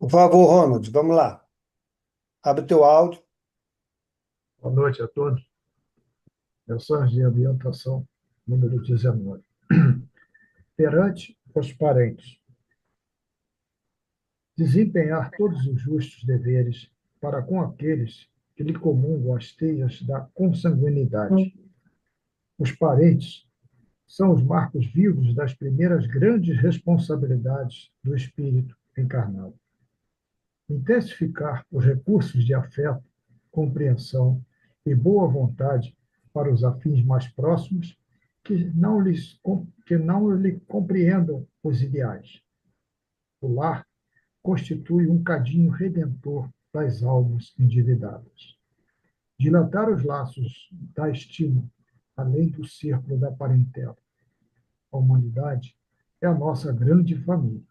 Por favor, Ronald, vamos lá. Abre teu áudio. Boa noite a todos. Mensagens de ambientação, número 19. Perante os parentes, desempenhar todos os justos deveres para com aqueles que lhe comungam as teias da consanguinidade. Os parentes são os marcos vivos das primeiras grandes responsabilidades do espírito encarnado. Intensificar os recursos de afeto, compreensão e boa vontade para os afins mais próximos que não lhe compreendam os ideais. O lar constitui um cadinho redentor das almas endividadas. Dilatar os laços da estima, além do círculo da parentela. A humanidade é a nossa grande família.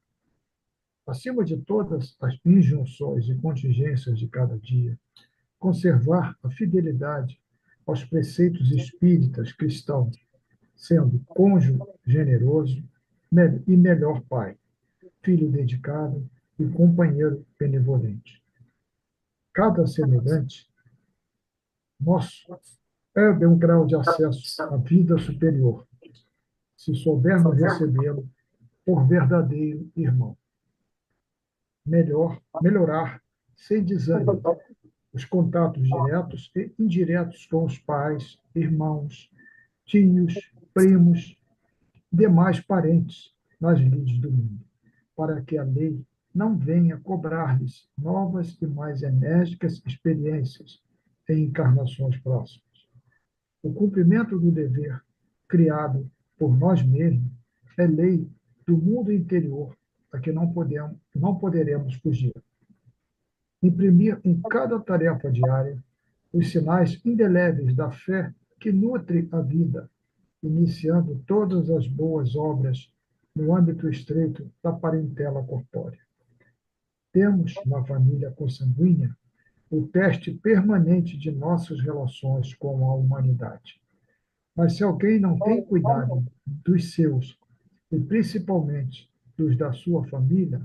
Acima de todas as injunções e contingências de cada dia, conservar a fidelidade aos preceitos espíritas cristãos, sendo cônjuge generoso e melhor pai, filho dedicado e companheiro benevolente. Cada semelhante nosso é de um grau de acesso à vida superior, se soubermos recebê-lo por verdadeiro irmão. Melhorar sem desânimo os contatos diretos e indiretos com os pais, irmãos, tios, primos, demais parentes nas lides do mundo, para que a lei não venha cobrar-lhes novas e mais enérgicas experiências em encarnações próximas. O cumprimento do dever criado por nós mesmos é lei do mundo interior a que não poderemos fugir. Imprimir em cada tarefa diária os sinais indeléveis da fé que nutre a vida, iniciando todas as boas obras no âmbito estreito da parentela corpórea. Temos, na família consanguínea, o teste permanente de nossas relações com a humanidade. Mas se alguém não tem cuidado dos seus, e principalmente dos da sua família,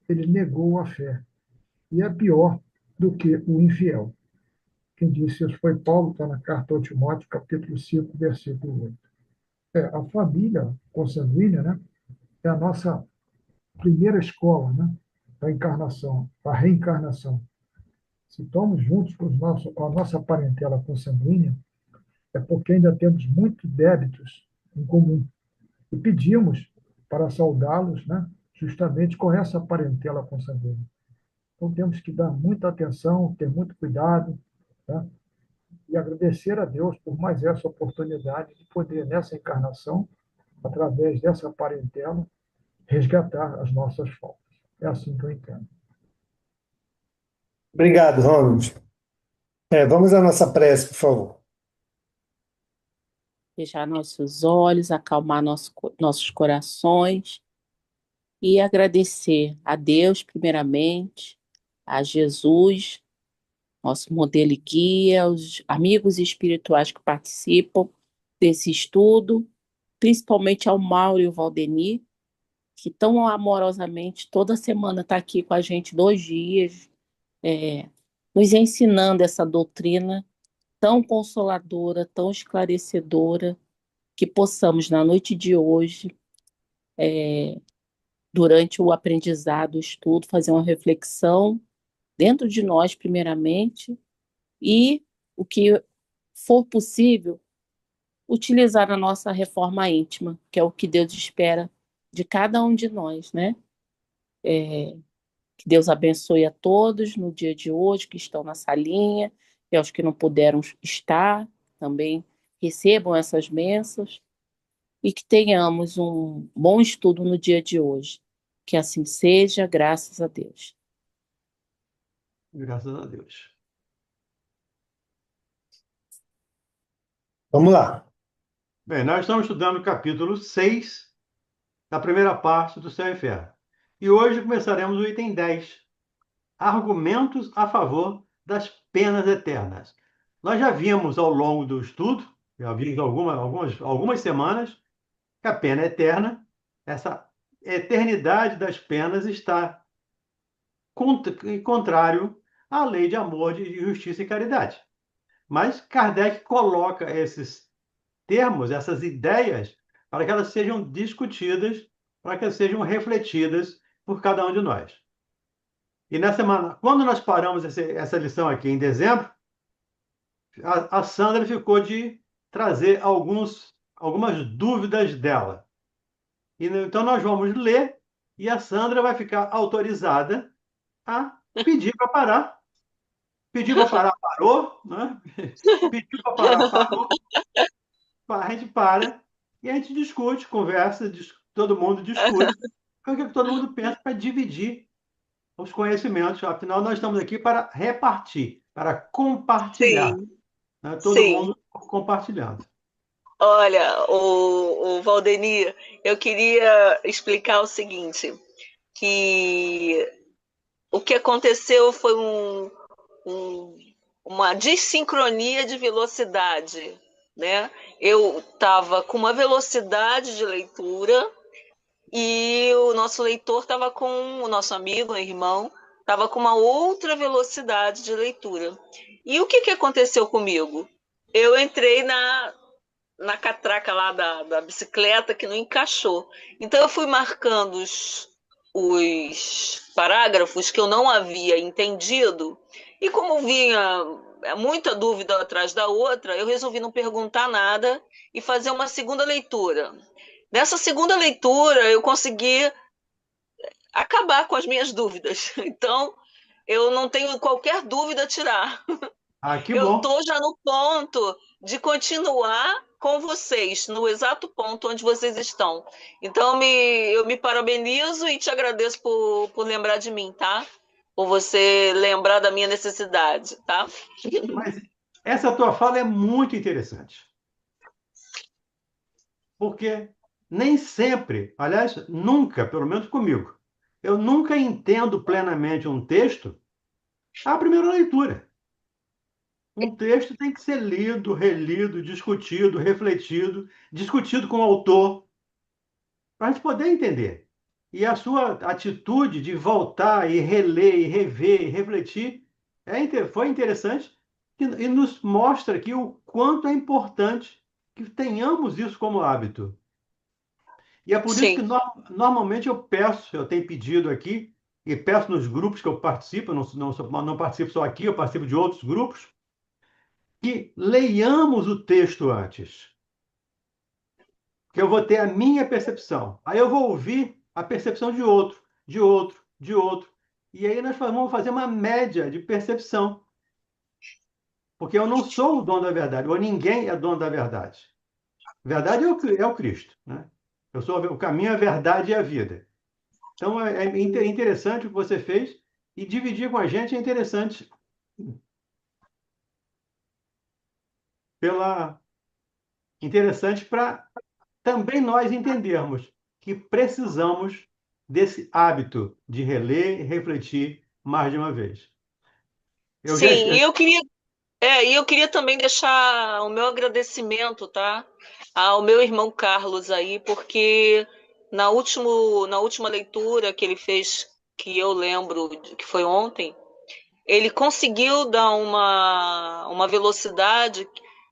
ele negou a fé, e é pior do que o infiel. Quem disse isso foi Paulo, está na carta ao Timóteo, capítulo 5, versículo 8. A família consanguínea, né, é a nossa primeira escola, né, da encarnação, da reencarnação. Se estamos juntos com a nossa parentela consanguínea, é porque ainda temos muitos débitos em comum. E pedimos para saudá-los, né, justamente com essa parentela consanguínea. Então temos que dar muita atenção, ter muito cuidado, tá? E agradecer a Deus por mais essa oportunidade de poder, nessa encarnação, através dessa parentela, resgatar as nossas faltas. É assim que eu entendo. Obrigado, Ronald. Vamos à nossa prece, por favor. Fechar nossos olhos, acalmar nossos corações e agradecer a Deus, primeiramente, a Jesus, nosso modelo e guia, aos amigos espirituais que participam desse estudo, principalmente ao Mauro e ao Valdeni, que tão amorosamente toda semana está aqui com a gente 2 dias, nos ensinando essa doutrina tão consoladora, tão esclarecedora, que possamos, na noite de hoje, durante o aprendizado, o estudo, fazer uma reflexão dentro de nós, primeiramente, e o que for possível, utilizar a nossa reforma íntima, que é o que Deus espera de cada um de nós, né? Que Deus abençoe a todos no dia de hoje que estão na salinha e aos que não puderam estar também recebam essas bênçãos e que tenhamos um bom estudo no dia de hoje. Que assim seja, graças a Deus. Graças a Deus. Vamos lá. Bem, nós estamos estudando o capítulo 6 da primeira parte do Céu e Inferno. E hoje começaremos o item 10, argumentos a favor das penas eternas. Nós já vimos ao longo do estudo, já vimos algumas semanas, que a pena eterna, essa eternidade das penas está contrário à lei de amor, de justiça e caridade. Mas Kardec coloca esses termos, essas ideias, para que elas sejam discutidas, para que elas sejam refletidas por cada um de nós. E na semana, quando nós paramos essa lição aqui em dezembro, a Sandra ficou de trazer algumas dúvidas dela. Então nós vamos ler e a Sandra vai ficar autorizada a pedir para parar. Pediu para parar, parou, né? Pediu para parar, parou. A gente para e a gente discute, conversa, todo mundo discute. O que todo mundo pensa para dividir os conhecimentos. Afinal, nós estamos aqui para repartir, para compartilhar, Sim, né? Todo sim. mundo compartilhando. Olha, o Valdemir, eu queria explicar o seguinte, que o que aconteceu foi um- uma desincronia de velocidade, né? Eu estava com uma velocidade de leitura e o nosso leitor estava com, o nosso amigo, irmão, estava com uma outra velocidade de leitura. E o que, que aconteceu comigo? Eu entrei na catraca lá da bicicleta que não encaixou. Então eu fui marcando os parágrafos que eu não havia entendido, e como vinha muita dúvida atrás da outra, eu resolvi não perguntar nada e fazer uma segunda leitura. Nessa segunda leitura, eu consegui acabar com as minhas dúvidas. Então, eu não tenho qualquer dúvida a tirar. Ah, que Eu bom. estou já no ponto de continuar com vocês, no exato ponto onde vocês estão. Então, eu me parabenizo e te agradeço por lembrar de mim, tá? Por você lembrar da minha necessidade, tá? Mas essa tua fala é muito interessante, porque nem sempre, aliás, nunca, pelo menos comigo, eu nunca entendo plenamente um texto à primeira leitura. Um texto tem que ser lido, relido, discutido, refletido, discutido com o autor, para a gente poder entender. E a sua atitude de voltar e reler, e rever, e refletir, foi interessante e nos mostra aqui o quanto é importante que tenhamos isso como hábito. E é por isso que Sim, normalmente eu tenho pedido aqui, e peço nos grupos que eu participo, não participo só aqui, eu participo de outros grupos, que leiamos o texto antes, que eu vou ter a minha percepção. Aí eu vou ouvir a percepção de outro, de outro, de outro. E aí nós vamos fazer uma média de percepção. Porque eu não sou o dono da verdade, ou ninguém é dono da verdade. Verdade é o Cristo, né? Eu sou o caminho, a verdade e a vida. Então é interessante o que você fez e dividir com a gente é interessante pela interessante para também nós entendermos que precisamos desse hábito de reler e refletir mais de uma vez. Eu já, sim. E eu queria também deixar o meu agradecimento, tá? Ao meu irmão Carlos aí, porque na última leitura que ele fez, que eu lembro que foi ontem, ele conseguiu dar uma velocidade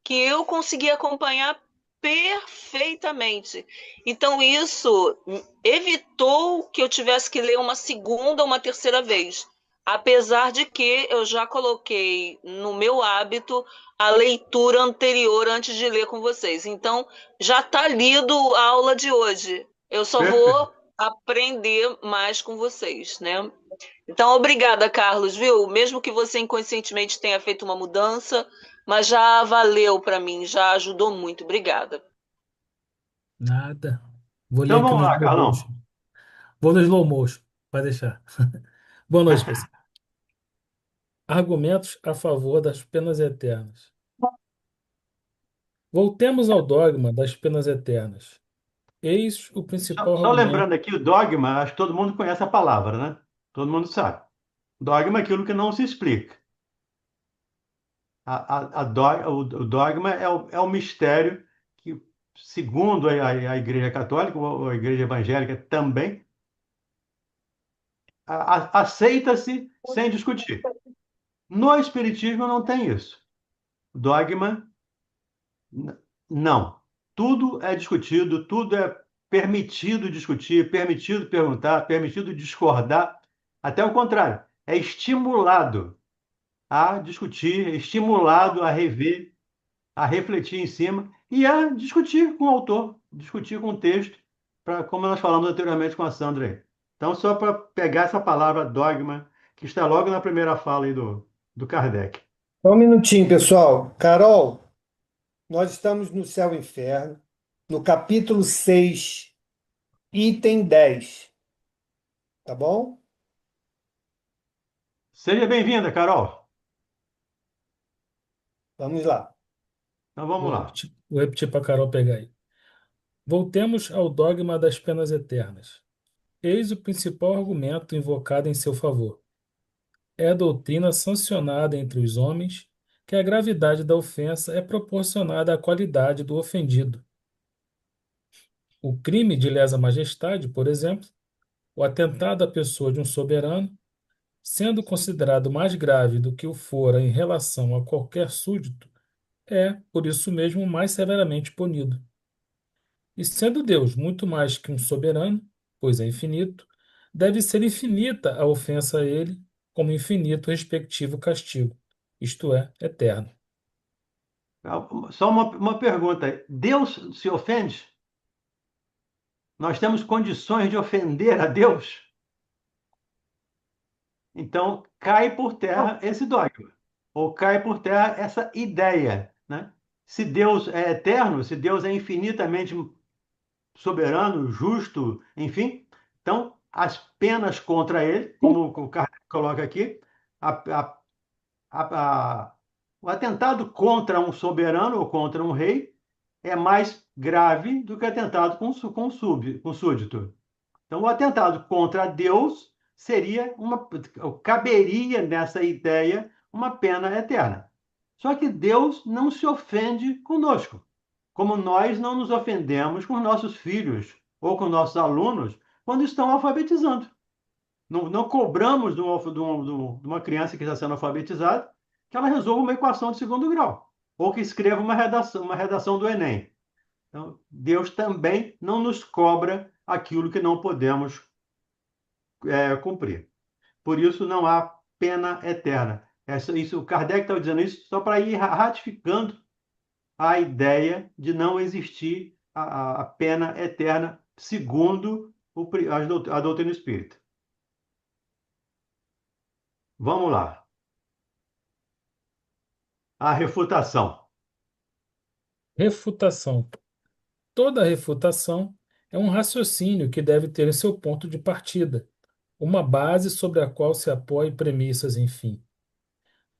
que eu consegui acompanhar perfeitamente. Então, isso evitou que eu tivesse que ler uma segunda ou uma terceira vez. Apesar de que eu já coloquei no meu hábito a leitura anterior antes de ler com vocês. Então, já está lido a aula de hoje. Eu só perfeito. vou aprender mais com vocês, né? Então, obrigada, Carlos, viu? Mesmo que você inconscientemente tenha feito uma mudança, mas já valeu para mim, já ajudou muito. Obrigada. Nada. Vou ler Então aqui vamos no lá, slow Carlão. motion. Vou no slow motion, vai deixar. Boa noite, pessoal. Argumentos a favor das penas eternas. Voltemos ao dogma das penas eternas. Eis o Só, principal só argumento. lembrando aqui, o dogma, acho que todo mundo conhece a palavra, né? Todo mundo sabe. Dogma é aquilo que não se explica. O dogma é o mistério que, segundo a Igreja Católica ou a Igreja Evangélica também, aceita-se sem discutir. No Espiritismo não tem isso. Dogma, não. Tudo é discutido, tudo é permitido discutir, permitido perguntar, permitido discordar. Até o contrário, é estimulado a discutir, estimulado a rever, a refletir em cima e a discutir com o autor, discutir com o texto, como nós falamos anteriormente com a Sandra aí. Então, só para pegar essa palavra dogma, que está logo na primeira fala aí do Kardec. Só um minutinho, pessoal. Carol, nós estamos no Céu e Inferno, no capítulo 6, item 10. Tá bom? Seja bem-vinda, Carol. Vamos lá. Então, vamos Vou lá. repetir para a Carol pegar aí. Voltemos ao dogma das penas eternas. Eis o principal argumento invocado em seu favor. É a doutrina sancionada entre os homens que a gravidade da ofensa é proporcionada à qualidade do ofendido. O crime de lesa majestade, por exemplo, o atentado à pessoa de um soberano, sendo considerado mais grave do que o fora em relação a qualquer súdito, é, por isso mesmo, mais severamente punido. E sendo Deus muito mais que um soberano, pois é infinito, deve ser infinita a ofensa a ele, como infinito o respectivo castigo, isto é, eterno. Só uma pergunta. Deus se ofende? Nós temos condições de ofender a Deus? Então, cai por terra esse dogma, ou cai por terra essa ideia, né? Se Deus é eterno, se Deus é infinitamente soberano, justo, enfim, então as penas contra ele, como o Kardec coloca aqui, a, a, a, o atentado contra um soberano ou contra um rei é mais grave do que o atentado com súdito. Então, o atentado contra Deus caberia nessa ideia uma pena eterna. Só que Deus não se ofende conosco, como nós não nos ofendemos com nossos filhos ou com nossos alunos quando estão alfabetizando. Não cobramos de uma criança que está sendo alfabetizada que ela resolva uma equação de segundo grau ou que escreva uma redação do Enem. Então, Deus também não nos cobra aquilo que não podemos cumprir. Por isso, não há pena eterna. O Kardec está dizendo isso só para ir ratificando a ideia de não existir a pena eterna segundo a doutrina espírita. Vamos lá. A refutação. Refutação. Toda refutação é um raciocínio que deve ter seu ponto de partida, uma base sobre a qual se apoie premissas, enfim.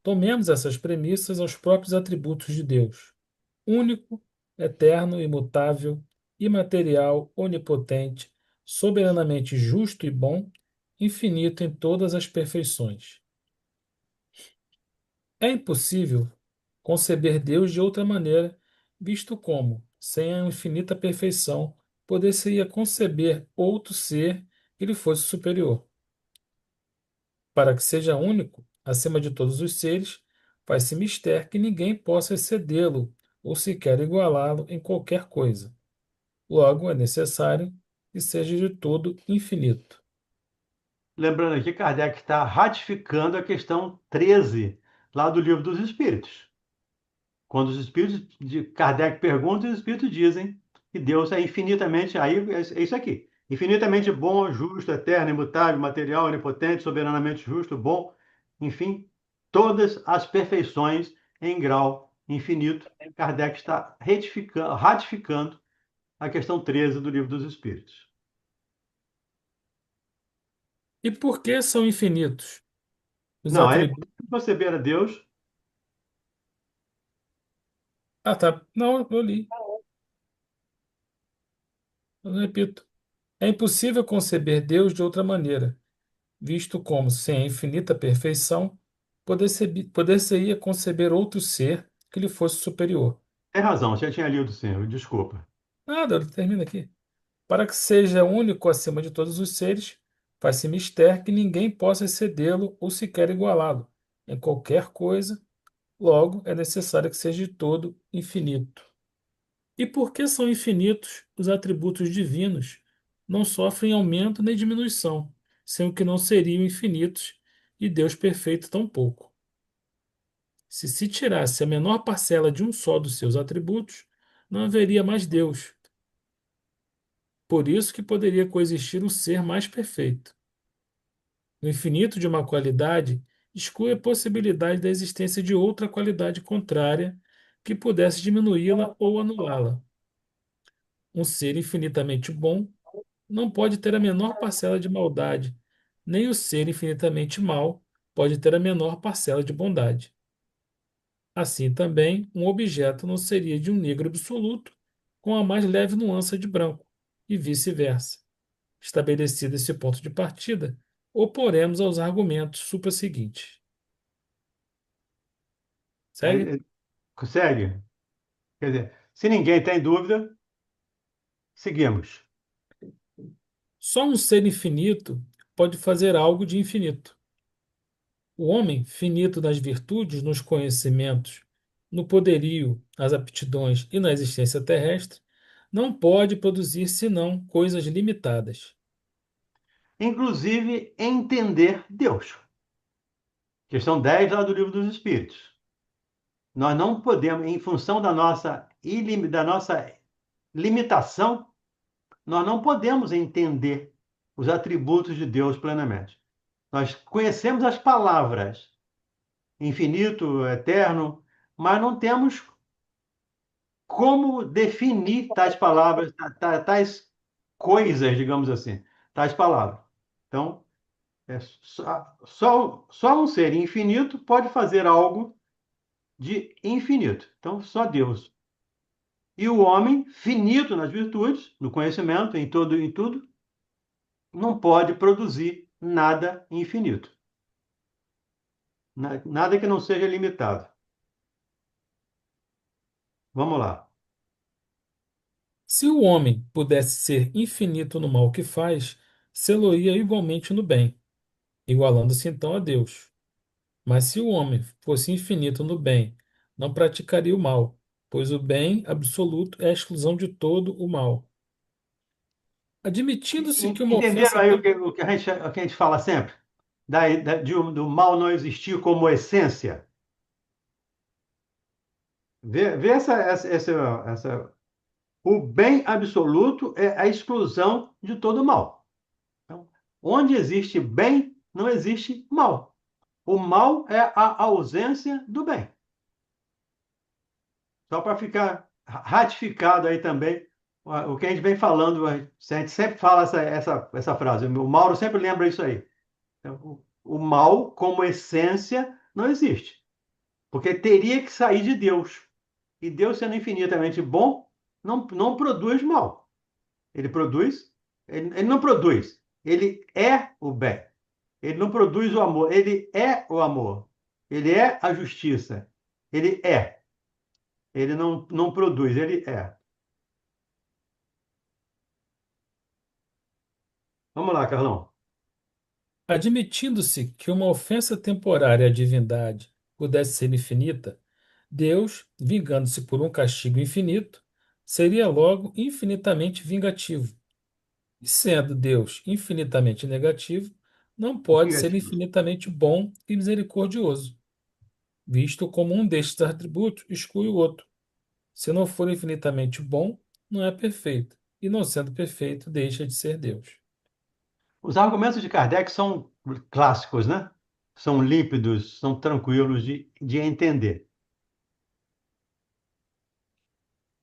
Tomemos essas premissas aos próprios atributos de Deus: único, eterno, imutável, imaterial, onipotente, soberanamente justo e bom, infinito em todas as perfeições. É impossível conceber Deus de outra maneira, visto como, sem a infinita perfeição, poder-se-ia conceber outro ser que lhe fosse superior. Para que seja único, acima de todos os seres, faz-se mister que ninguém possa excedê-lo ou sequer igualá-lo em qualquer coisa. Logo, é necessário que seja de todo infinito. Lembrando aqui, Kardec está ratificando a questão 13, lá do Livro dos Espíritos. Quando os espíritos de Kardec perguntam, os espíritos dizem que Deus é infinitamente, aí é isso aqui, infinitamente bom, justo, eterno, imutável, material, onipotente, soberanamente justo, bom, enfim, todas as perfeições em grau infinito. Kardec está ratificando a questão 13 do Livro dos Espíritos. E por que são infinitos os Não, é atributos? impossível conceber a Deus. Ah, tá. Não, eu li. Eu repito. É impossível conceber Deus de outra maneira, visto como, sem a infinita perfeição, poder-se-ia conceber outro ser que lhe fosse superior. Tem razão, já tinha lido, senhor, desculpa. Nada, termina aqui. Para que seja único acima de todos os seres, Faz-se mister que ninguém possa excedê-lo ou sequer igualá-lo em qualquer coisa, logo é necessário que seja de todo infinito. E porque são infinitos, os atributos divinos não sofrem aumento nem diminuição, sendo que não seriam infinitos e Deus perfeito tampouco. Se tirasse a menor parcela de um só dos seus atributos, não haveria mais Deus. Por isso que poderia coexistir um ser mais perfeito. O infinito de uma qualidade exclui a possibilidade da existência de outra qualidade contrária que pudesse diminuí-la ou anulá-la. Um ser infinitamente bom não pode ter a menor parcela de maldade, nem o ser infinitamente mau pode ter a menor parcela de bondade. Assim também, um objeto não seria de um negro absoluto com a mais leve nuance de branco, e vice-versa. Estabelecido esse ponto de partida, oporemos aos argumentos supraseguintes. Segue? Consegue? Quer dizer, se ninguém tem dúvida, seguimos. Só um ser infinito pode fazer algo de infinito. O homem, finito nas virtudes, nos conhecimentos, no poderio, nas aptidões e na existência terrestre, não pode produzir senão coisas limitadas. Inclusive, entender Deus. Questão 10 lá do Livro dos Espíritos. Nós não podemos, em função da nossa limitação, nós não podemos entender os atributos de Deus plenamente. Nós conhecemos as palavras, infinito, eterno, mas não temos como definir tais palavras, tais coisas, digamos assim, tais palavras. Então, só um ser infinito pode fazer algo de infinito. Então, só Deus. E o homem, finito nas virtudes, no conhecimento, em tudo, não pode produzir nada infinito. Nada que não seja limitado. Vamos lá. Se o homem pudesse ser infinito no mal que faz, sê-lo-ia igualmente no bem, igualando-se então a Deus. Mas se o homem fosse infinito no bem, não praticaria o mal, pois o bem absoluto é a exclusão de todo o mal. Admitindo-se que uma Entenderam ofensa aí tem... o que a gente fala sempre? Do mal não existir como essência? Vê o bem absoluto é a exclusão de todo mal. Então, onde existe bem, não existe mal. O mal é a ausência do bem. Só para ficar ratificado aí também o que a gente vem falando, a gente sempre fala essa frase. O Mauro sempre lembra isso aí. Então, o mal, como essência, não existe. Porque teria que sair de Deus. E Deus, sendo infinitamente bom, não produz mal. Ele produz, ele não produz, ele é o bem. Ele não produz o amor, ele é o amor. Ele é a justiça. Ele é. Ele não produz, ele é. Vamos lá, Carlão. Admitindo-se que uma ofensa temporária à divindade pudesse ser infinita, Deus, vingando-se por um castigo infinito, seria logo infinitamente vingativo. E sendo Deus infinitamente negativo, não pode ser Negativo. infinitamente bom e misericordioso, visto como um destes atributos exclui o outro. Se não for infinitamente bom, não é perfeito, e não sendo perfeito, deixa de ser Deus. Os argumentos de Kardec são clássicos, né? São límpidos, são tranquilos de entender.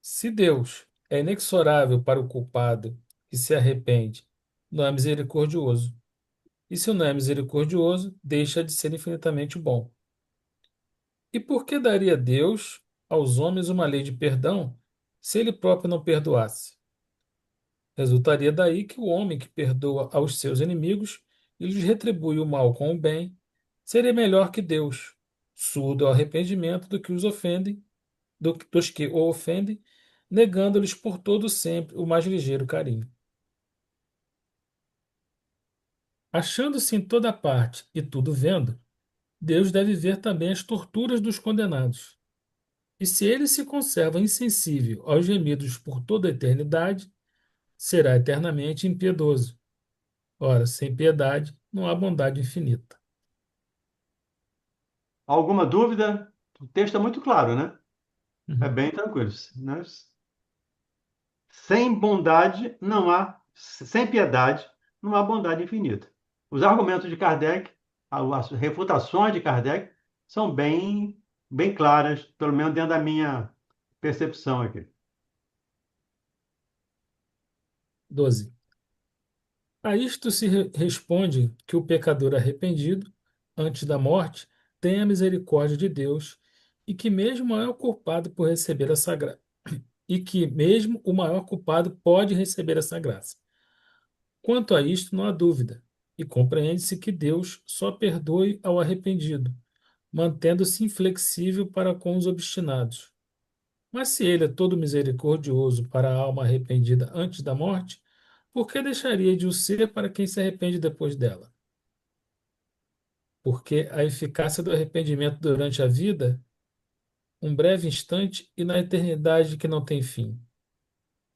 Se Deus é inexorável para o culpado que se arrepende, não é misericordioso. E se não é misericordioso, deixa de ser infinitamente bom. E por que daria Deus aos homens uma lei de perdão se ele próprio não perdoasse? Resultaria daí que o homem que perdoa aos seus inimigos e lhes retribui o mal com o bem seria melhor que Deus, surdo ao arrependimento do que os ofendem, dos que o ofendem, negando-lhes por todo sempre o mais ligeiro carinho. Achando-se em toda parte e tudo vendo, Deus deve ver também as torturas dos condenados. E se ele se conserva insensível aos gemidos por toda a eternidade, será eternamente impiedoso. Ora, sem piedade não há bondade infinita. Alguma dúvida? O texto é muito claro, né? É Uhum. bem tranquilo, né? Sem bondade não há, sem piedade não há bondade infinita. Os argumentos de Kardec, as refutações de Kardec são bem claras, pelo menos dentro da minha percepção aqui. 12. A isto se responde que o pecador arrependido, antes da morte, tem a misericórdia de Deus e que mesmo o maior culpado por receber essa graça, e que mesmo o maior culpado pode receber essa graça. Quanto a isto, não há dúvida, e compreende-se que Deus só perdoe ao arrependido, mantendo-se inflexível para com os obstinados. Mas se ele é todo misericordioso para a alma arrependida antes da morte, por que deixaria de o ser para quem se arrepende depois dela? Porque a eficácia do arrependimento durante a vida, um breve instante e na eternidade que não tem fim.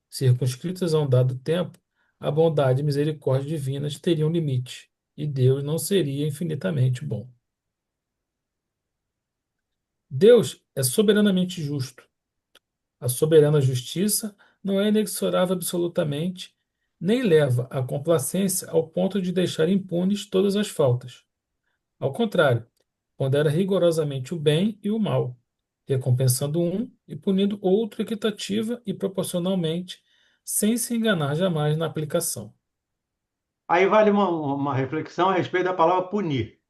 Circunscritas a um dado tempo, a bondade e misericórdia divinas teriam limite, e Deus não seria infinitamente bom. Deus é soberanamente justo. A soberana justiça não é inexorável absolutamente, nem leva a complacência ao ponto de deixar impunes todas as faltas. Ao contrário, pondera rigorosamente o bem e o mal, recompensando um e punindo outro equitativa e proporcionalmente, sem se enganar jamais na aplicação. Aí vale uma reflexão a respeito da palavra punir.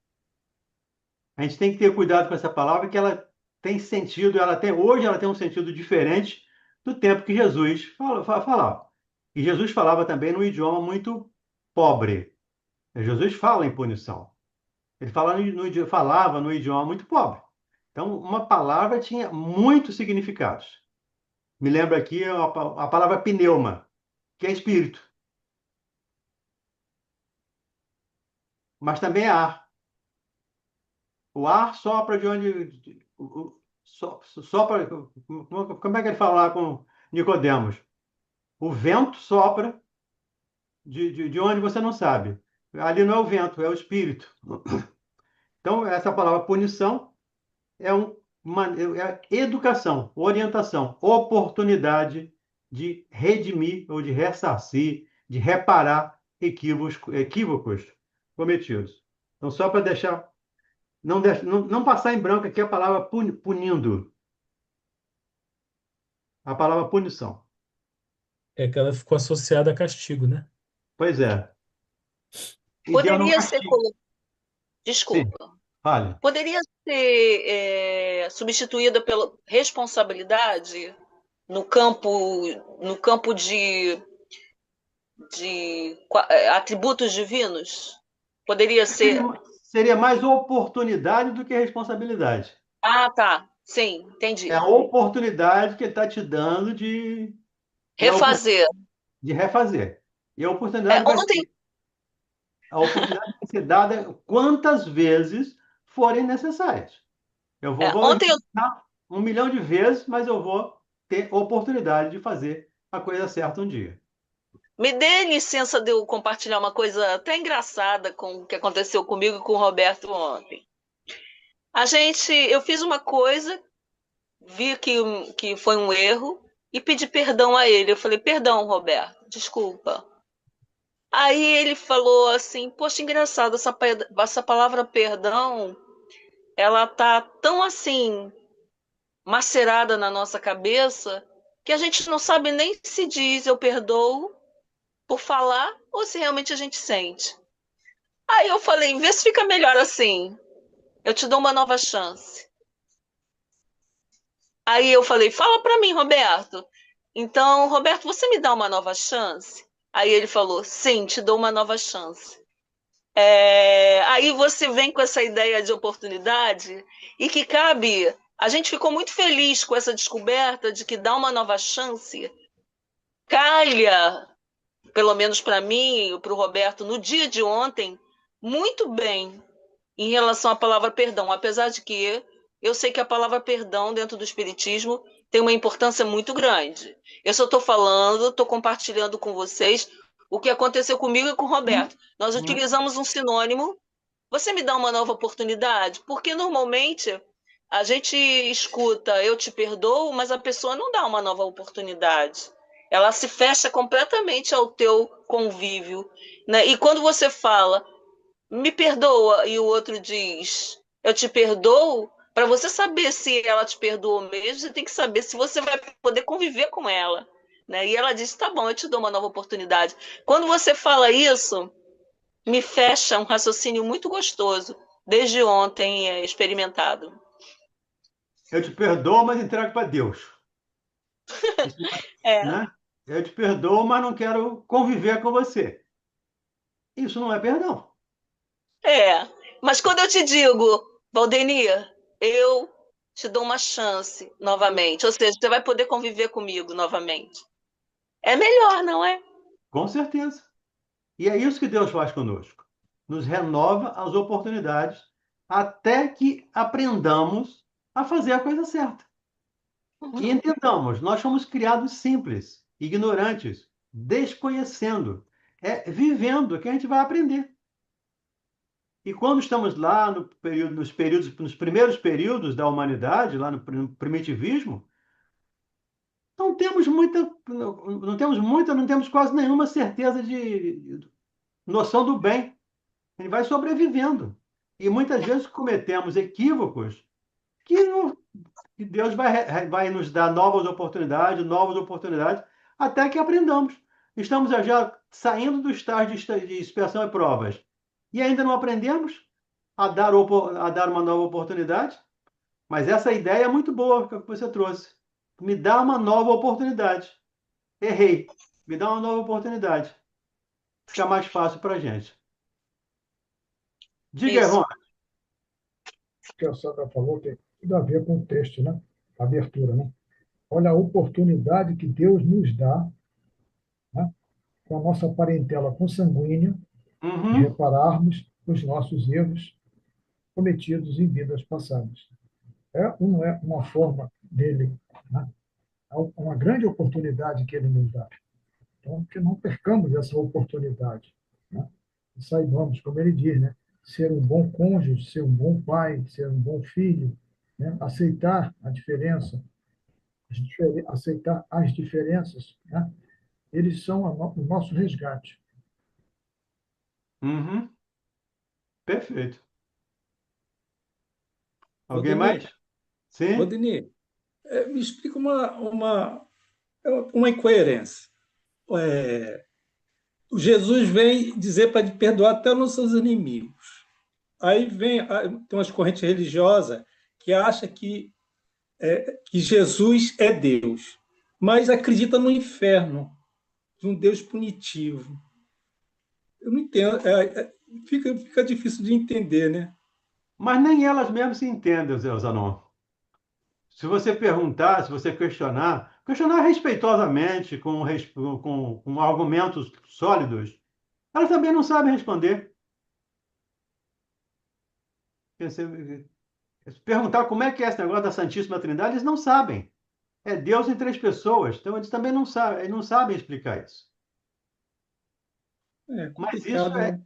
A gente tem que ter cuidado com essa palavra, que ela tem sentido, hoje ela tem um sentido diferente do tempo que Jesus falava. E Jesus falava também num idioma muito pobre. Jesus fala em punição. Ele falava no idioma muito pobre. Então, uma palavra tinha muitos significados. Me lembra aqui a palavra pneuma, que é espírito, mas também é ar. O ar sopra de onde. Sopra. Como é que ele fala lá com Nicodemos? O vento sopra de onde você não sabe. Ali não é o vento, é o espírito. Então, essa palavra punição é educação, orientação, oportunidade de redimir ou de ressarcir, de reparar equívocos cometidos. Então, só para deixar, não passar em branco aqui a palavra punindo, a palavra punição. É que ela ficou associada a castigo, né? Pois é. E Deus não Poderia ser, castiga. Sim, desculpa, fale. poderia ser substituída pela responsabilidade no campo, no campo de atributos divinos? Poderia Seria, ser. seria mais oportunidade do que responsabilidade. Ah, tá. Sim, É entendi. a oportunidade que ele está te dando Refazer. de refazer. E Ontem, a oportunidade vai ser dada quantas vezes forem necessárias. Vou ontem eu errar 1 milhão de vezes, mas eu vou ter oportunidade de fazer a coisa certa um dia. me dê licença de eu compartilhar uma coisa até engraçada com o que aconteceu comigo e com o Roberto ontem. Eu fiz uma coisa, vi que foi um erro e pedi perdão a ele. Eu falei, perdão, Roberto, desculpa. Aí ele falou assim, poxa, engraçado, essa palavra perdão, ela tá tão assim, macerada na nossa cabeça, que a gente não sabe nem se diz eu perdoo por falar ou se realmente a gente sente. Aí eu falei, vê se fica melhor assim, eu te dou uma nova chance. Aí eu falei, fala para mim, Roberto. Então, Roberto, você me dá uma nova chance? Aí ele falou, sim, te dou uma nova chance. Aí você vem com essa ideia de oportunidade e que cabe. A gente ficou muito feliz com essa descoberta de que dar uma nova chance calha, pelo menos para mim e para o Roberto, no dia de ontem, muito bem em relação à palavra perdão, apesar de que eu sei que a palavra perdão dentro do Espiritismo tem uma importância muito grande. Eu só estou falando, estou compartilhando com vocês o que aconteceu comigo e com o Roberto. Nós Uhum. utilizamos um sinônimo. Você me dá uma nova oportunidade? Porque normalmente a gente escuta eu te perdoo, mas a pessoa não dá uma nova oportunidade. Ela se fecha completamente ao teu convívio, né? E quando você fala me perdoa e o outro diz eu te perdoo, para você saber se ela te perdoou mesmo, você tem que saber se você vai poder conviver com ela, né? E ela disse tá bom, eu te dou uma nova oportunidade. Quando você fala isso, me fecha um raciocínio muito gostoso, desde ontem experimentado. Eu te perdoo, mas entrego para Deus. Isso, É, né? Eu te perdoo, mas não quero conviver com você. Isso não é perdão. é. Mas quando eu te digo, Valdemir, eu te dou uma chance novamente, ou seja, você vai poder conviver comigo novamente. É melhor, não é? Com certeza. E é isso que Deus faz conosco. Nos renova as oportunidades até que aprendamos a fazer a coisa certa. E Uhum. entendamos, nós fomos criados simples, ignorantes, desconhecendo. É vivendo que a gente vai aprender. E quando estamos lá no período, nos primeiros períodos da humanidade, lá no primitivismo, não temos quase nenhuma certeza de noção do bem. A gente vai sobrevivendo. E muitas vezes cometemos equívocos que, que Deus vai nos dar novas oportunidades, até que aprendamos. Estamos já saindo do estágio de expiação e provas. E ainda não aprendemos a dar uma nova oportunidade. Mas essa ideia é muito boa que você trouxe. Me dá uma nova oportunidade. Errei. Me dá uma nova oportunidade. Fica mais fácil para a gente. Diga, Isso. Evon. Que a Sandra falou tem tudo a ver com o texto, né? A abertura, né? Olha a oportunidade que Deus nos dá, né? Com a nossa parentela consanguínea, de Uhum, repararmos os nossos erros cometidos em vidas passadas. É ou não é uma forma dele, né? É uma grande oportunidade que ele nos dá. Então, que não percamos essa oportunidade, né? E saibamos, como ele diz, né? Ser um bom cônjuge, ser um bom pai, ser um bom filho, né? Aceitar a diferença, aceitar as diferenças, né? Eles são o nosso resgate. uhum. Perfeito. Alguém mais? Valdemir, Sim? Valdemir, me explica uma incoerência. É, o Jesus vem dizer para perdoar até os seus inimigos. Aí tem umas correntes religiosas que acham que Jesus é Deus, mas acredita no inferno, de um Deus punitivo. Eu não entendo, fica difícil de entender, né? Mas nem elas mesmas se entendem, Zé Zanon. Se você perguntar, se você questionar respeitosamente, com argumentos sólidos, elas também não sabem responder. Se perguntar como é que é esse negócio da Santíssima Trindade, eles não sabem. É Deus em três pessoas, então eles também não sabem explicar isso. É Mas complicado, né?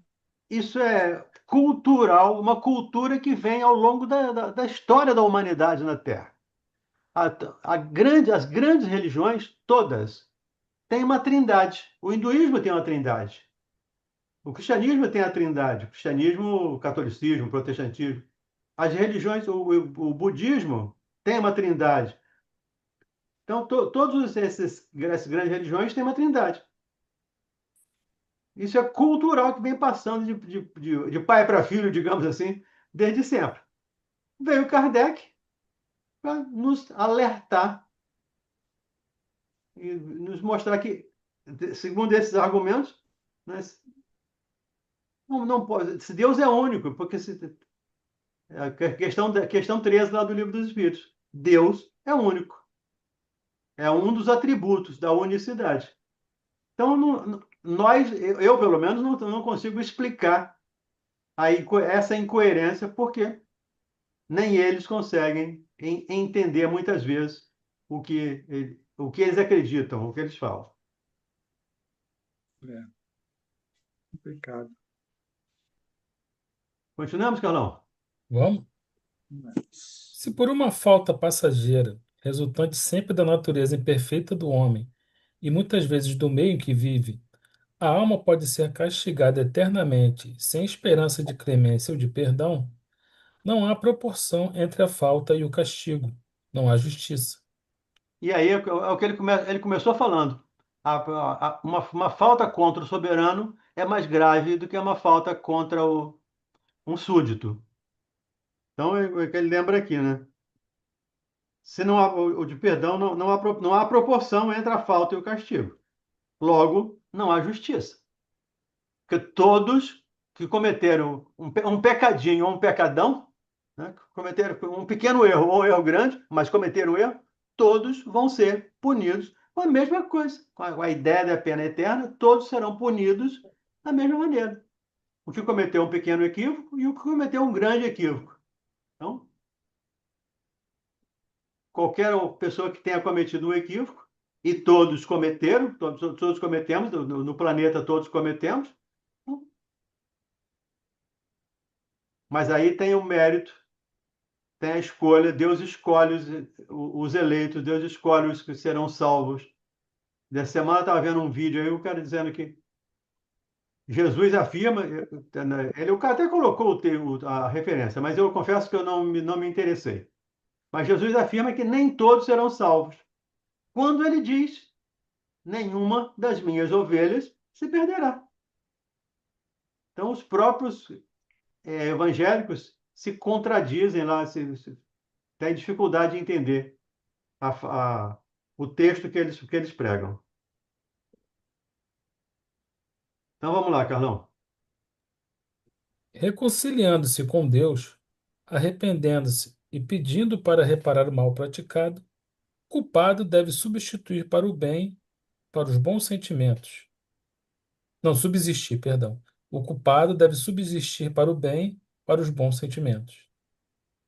isso é cultural, uma cultura que vem ao longo da história da humanidade na Terra. As grandes religiões, todas, têm uma trindade. O hinduísmo tem uma trindade. O cristianismo tem a trindade. O cristianismo, o catolicismo, o protestantismo. As religiões, o budismo tem uma trindade. Então, todas essas grandes religiões têm uma trindade. Isso é cultural que vem passando de pai para filho, digamos assim, desde sempre. Veio Kardec para nos alertar e nos mostrar que, segundo esses argumentos, né, não pode, se Deus é único, porque a questão 13 lá do Livro dos Espíritos, Deus é único, é um dos atributos da unicidade. Então, eu pelo menos, não consigo explicar essa incoerência, porque nem eles conseguem entender muitas vezes o que eles acreditam, o que eles falam. É complicado. Continuamos, Carlão? Vamos? Se por uma falta passageira, resultante sempre da natureza imperfeita do homem, e muitas vezes do meio em que vive, a alma pode ser castigada eternamente, sem esperança de clemência ou de perdão, não há proporção entre a falta e o castigo, não há justiça. E aí é o que ele começou falando. Uma falta contra o soberano é mais grave do que uma falta contra um súdito. Então, é o que ele lembra aqui, né? Se não há, o de perdão, não há proporção entre a falta e o castigo. Logo, não há justiça. Porque todos que cometeram um pecadinho ou um pecadão, né, cometeram um pequeno erro ou um erro grande, mas cometeram um erro, todos vão ser punidos com a mesma coisa. Com a ideia da pena eterna, todos serão punidos da mesma maneira. O que cometeu um pequeno equívoco e o que cometeu um grande equívoco. Então, qualquer pessoa que tenha cometido um equívoco, e todos cometeram, todos cometemos, no planeta todos cometemos, mas aí tem o mérito, tem a escolha, Deus escolhe os eleitos, Deus escolhe os que serão salvos. Dessa semana eu estava vendo um vídeo aí, o cara dizendo que Jesus afirma, o cara até colocou a referência, mas eu confesso que eu não me interessei. Mas Jesus afirma que nem todos serão salvos. Quando ele diz, nenhuma das minhas ovelhas se perderá. Então, os próprios evangélicos se contradizem lá, têm dificuldade de entender o texto que eles pregam. Então vamos lá, Carlão. Reconciliando-se com Deus, arrependendo-se e pedindo para reparar o mal praticado, o culpado deve substituir para o bem, para os bons sentimentos. Não, subsistir, perdão. O culpado deve subsistir para o bem, para os bons sentimentos.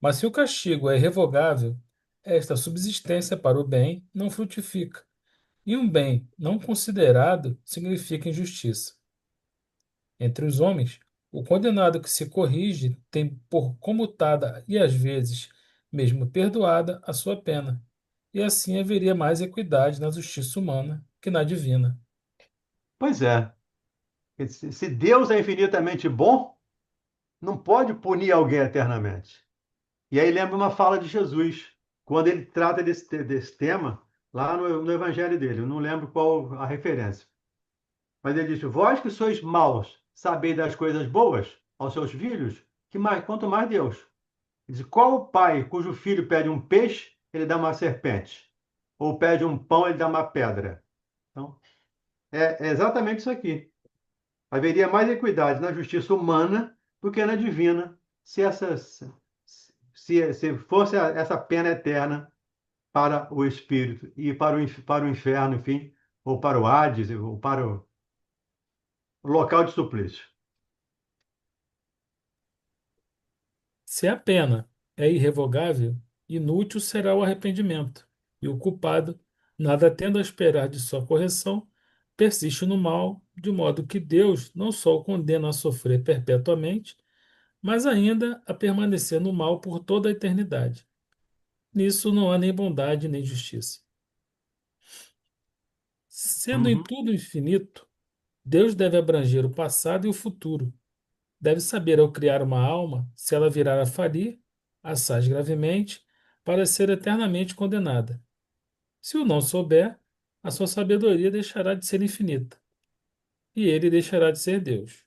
Mas se o castigo é irrevogável, esta subsistência para o bem não frutifica, e um bem não considerado significa injustiça. Entre os homens, o condenado que se corrige tem por comutada e às vezes mesmo perdoada a sua pena, e assim haveria mais equidade na justiça humana que na divina. Pois é. Se Deus é infinitamente bom, não pode punir alguém eternamente. E aí lembra uma fala de Jesus, quando ele trata desse tema, lá no evangelho dele. Eu não lembro qual a referência. Mas ele diz: Vós que sois maus, sabeis das coisas boas aos seus filhos, quanto mais Deus. Ele diz: Qual o pai cujo filho pede um peixe, ele dá uma serpente? Ou pede um pão, ele dá uma pedra? Então, é exatamente isso aqui. Haveria mais equidade na justiça humana do que na divina, se fosse essa pena eterna para o espírito e para o inferno, enfim, ou para o Hades, ou para o local de suplício. Se a pena é irrevogável, inútil será o arrependimento, e o culpado, nada tendo a esperar de sua correção, persiste no mal, de modo que Deus não só o condena a sofrer perpetuamente, mas ainda a permanecer no mal por toda a eternidade. Nisso não há nem bondade nem justiça. Sendo em Uhum. tudo infinito, Deus deve abranger o passado e o futuro. Deve saber ao criar uma alma se ela virar a falir, assaz gravemente, para ser eternamente condenada. Se o não souber, a sua sabedoria deixará de ser infinita, e ele deixará de ser Deus.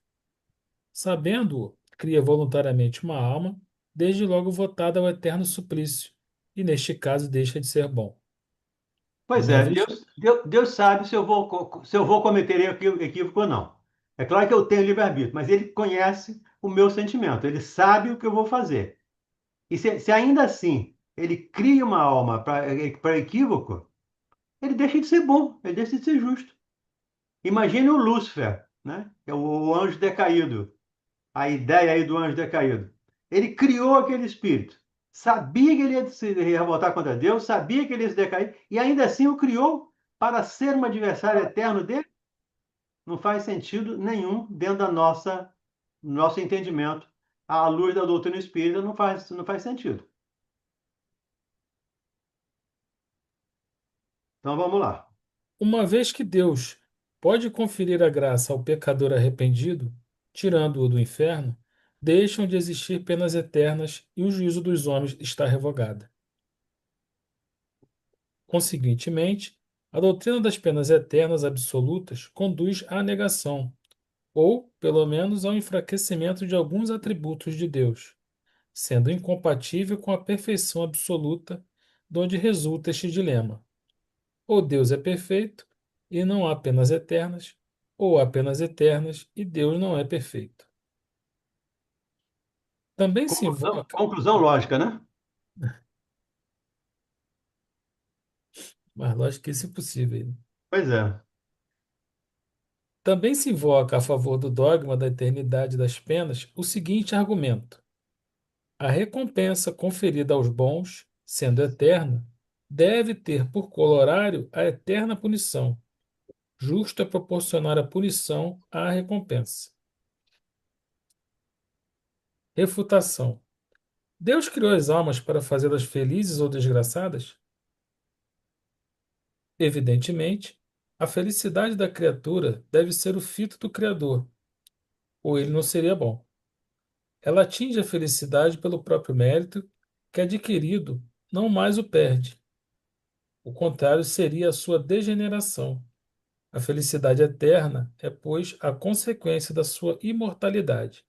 Sabendo-o, cria voluntariamente uma alma, desde logo votada ao eterno suplício, e neste caso deixa de ser bom. Pois Uma é, vez, Deus sabe se eu vou cometer equívoco ou não. É claro que eu tenho livre-arbítrio, mas ele conhece o meu sentimento, ele sabe o que eu vou fazer. E se ainda assim ele cria uma alma para equívoco, ele deixa de ser bom, ele deixa de ser justo. Imagine o Lúcifer, né? Que é o anjo decaído. a ideia aí do anjo decaído. Ele criou aquele espírito. Sabia que ele ia se revoltar contra Deus, sabia que ele ia se decair, e ainda assim o criou para ser um adversário eterno dele? Não faz sentido nenhum dentro da nosso entendimento. À luz da doutrina espírita, não faz sentido. Então vamos lá. Uma vez que Deus pode conferir a graça ao pecador arrependido, tirando-o do inferno, deixam de existir penas eternas e o juízo dos homens está revogado. Conseguintemente, a doutrina das penas eternas absolutas conduz à negação, ou, pelo menos, ao enfraquecimento de alguns atributos de Deus, sendo incompatível com a perfeição absoluta, de onde resulta este dilema. Ou Deus é perfeito e não há penas eternas, ou há penas eternas e Deus não é perfeito. Também se Conclusão, invoca, conclusão lógica, né? mas lógico que isso é impossível. Pois é. Também se invoca a favor do dogma da eternidade das penas o seguinte argumento: a recompensa conferida aos bons, sendo eterna, deve ter por corolário a eterna punição. Justo é proporcionar a punição à recompensa. Refutação: Deus criou as almas para fazê-las felizes ou desgraçadas? Evidentemente, a felicidade da criatura deve ser o fito do Criador, ou ele não seria bom. Ela atinge a felicidade pelo próprio mérito, que adquirido não mais o perde. O contrário seria a sua degeneração. A felicidade eterna é, pois, a consequência da sua imortalidade.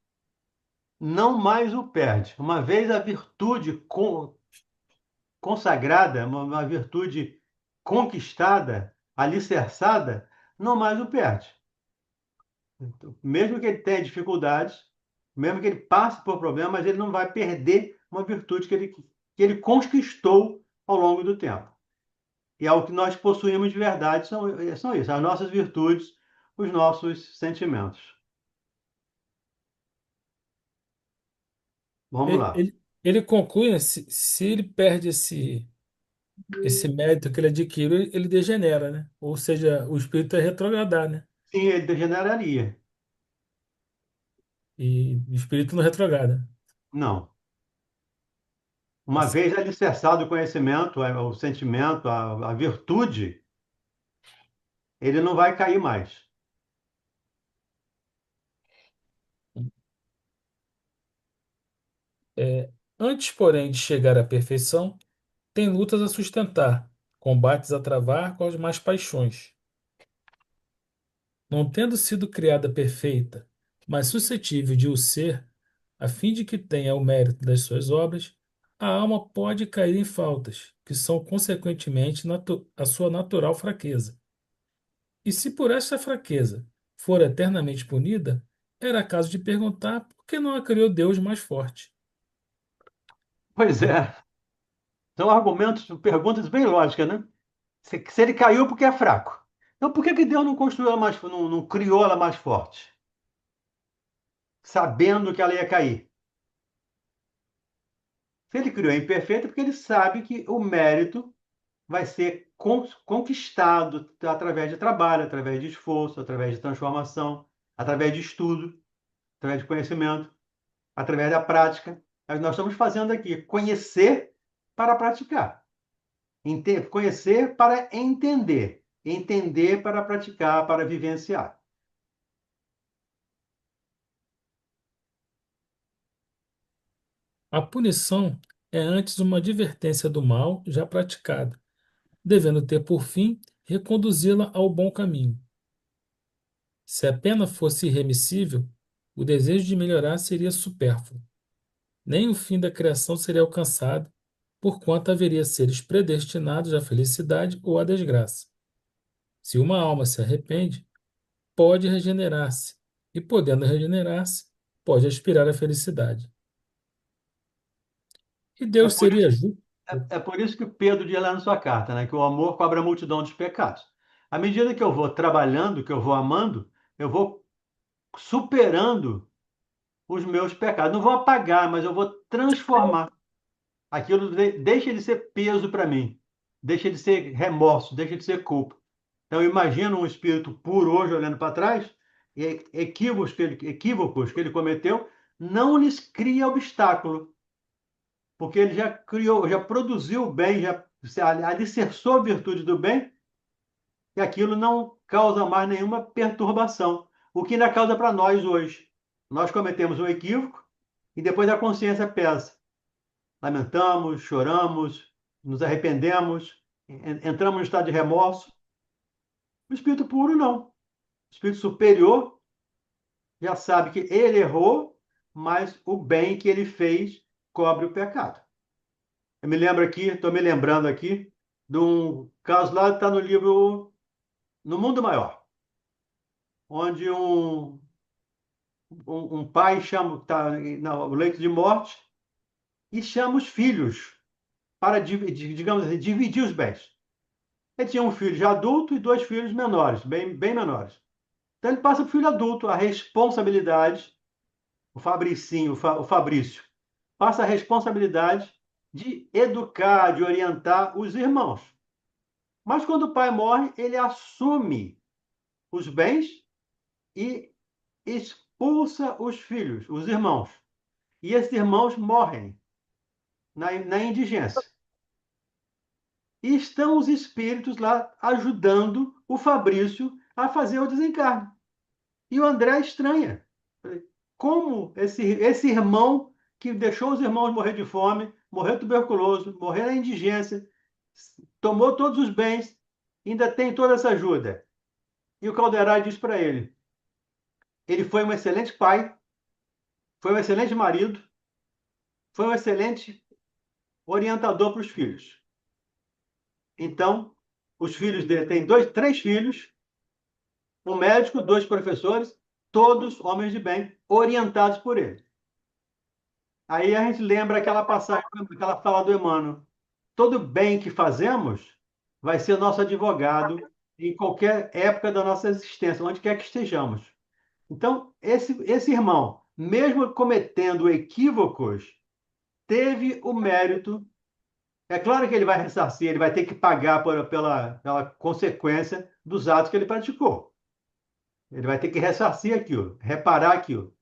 Não mais o perde. Uma vez a virtude consagrada, uma virtude conquistada, alicerçada, não mais o perde. Então, mesmo que ele tenha dificuldades, mesmo que ele passe por problemas, ele não vai perder uma virtude que ele conquistou ao longo do tempo. E é o que nós possuímos de verdade, são isso, as nossas virtudes, os nossos sentimentos. Vamos Ele, lá. ele, ele conclui, né, se ele perde esse mérito que ele adquiriu, ele degenera, né? Ou seja, o espírito é retrogradar, né? Sim, ele degeneraria. E o espírito não retrograda. Não. Tá Uma vez certo. alicerçado o conhecimento, o sentimento, a virtude, ele não vai cair mais. É, antes, porém, de chegar à perfeição, tem lutas a sustentar, combates a travar com as más paixões. Não tendo sido criada perfeita, mas suscetível de o ser, a fim de que tenha o mérito das suas obras, a alma pode cair em faltas, que são consequentemente a sua natural fraqueza. E se por esta fraqueza for eternamente punida, era caso de perguntar por que não a criou Deus mais forte. Pois é. São argumentos, perguntas bem lógicas, né? Se ele caiu porque é fraco. Então por que que Deus não construiu ela mais, não criou ela mais forte? Sabendo que ela ia cair. Se ele criou a imperfeita, é porque ele sabe que o mérito vai ser conquistado através de trabalho, através de esforço, através de transformação, através de estudo, através de conhecimento, através da prática. Mas nós estamos fazendo aqui conhecer para praticar. Conhecer para entender. Entender para praticar, para vivenciar. A punição é antes uma advertência do mal já praticado, devendo ter por fim reconduzi-la ao bom caminho. Se a pena fosse irremissível, o desejo de melhorar seria supérfluo. Nem o fim da criação seria alcançado, porquanto haveria seres predestinados à felicidade ou à desgraça. Se uma alma se arrepende, pode regenerar-se, e podendo regenerar-se, pode aspirar à felicidade. E É Deus por seria isso, justo. é por isso que Pedro diz lá na sua carta, né, que o amor cobre a multidão dos pecados. À medida que eu vou trabalhando, que eu vou amando, eu vou superando os meus pecados. Não vou apagar, mas eu vou transformar. Aquilo deixa de ser peso para mim, deixa de ser remorso, deixa de ser culpa. Então, imagina um espírito puro hoje olhando para trás, e equívocos que ele cometeu, não lhes cria obstáculo, porque ele já criou, já produziu o bem, já se alicerçou a virtude do bem, e aquilo não causa mais nenhuma perturbação. O que ainda causa para nós hoje. Nós cometemos um equívoco e depois a consciência pesa. Lamentamos, choramos, nos arrependemos, entramos no estado de remorso. O espírito puro não. O espírito superior já sabe que ele errou, mas o bem que ele fez cobre o pecado. Eu me lembro aqui, estou me lembrando aqui de um caso lá que está no livro No Mundo Maior, onde um pai está no leito de morte e chama os filhos para, digamos assim, dividir os bens. Ele tinha um filho já adulto e dois filhos menores, bem menores. Então ele passa para o filho adulto a responsabilidade, o Fabricinho, o Fabrício, passa a responsabilidade de educar, de orientar os irmãos. Mas quando o pai morre, ele assume os bens e expulsa os filhos, os irmãos. E esses irmãos morrem na indigência. E estão os espíritos lá ajudando o Fabrício a fazer o desencarne. E o André estranha. Como esse irmão que deixou os irmãos morrer de fome, morrer tuberculoso, morrer na indigência, tomou todos os bens, ainda tem toda essa ajuda. E o Caldeirão diz para ele: ele foi um excelente pai, foi um excelente marido, foi um excelente orientador para os filhos. Então, os filhos dele têm três filhos, um médico, dois professores, todos homens de bem, orientados por ele. Aí a gente lembra aquela passagem, aquela fala do Emmanuel: todo bem que fazemos vai ser nosso advogado em qualquer época da nossa existência, onde quer que estejamos. Então, esse irmão, mesmo cometendo equívocos, teve o mérito. É claro que ele vai ressarcir, ele vai ter que pagar pela consequência dos atos que ele praticou. Ele vai ter que ressarcir aquilo, reparar aquilo.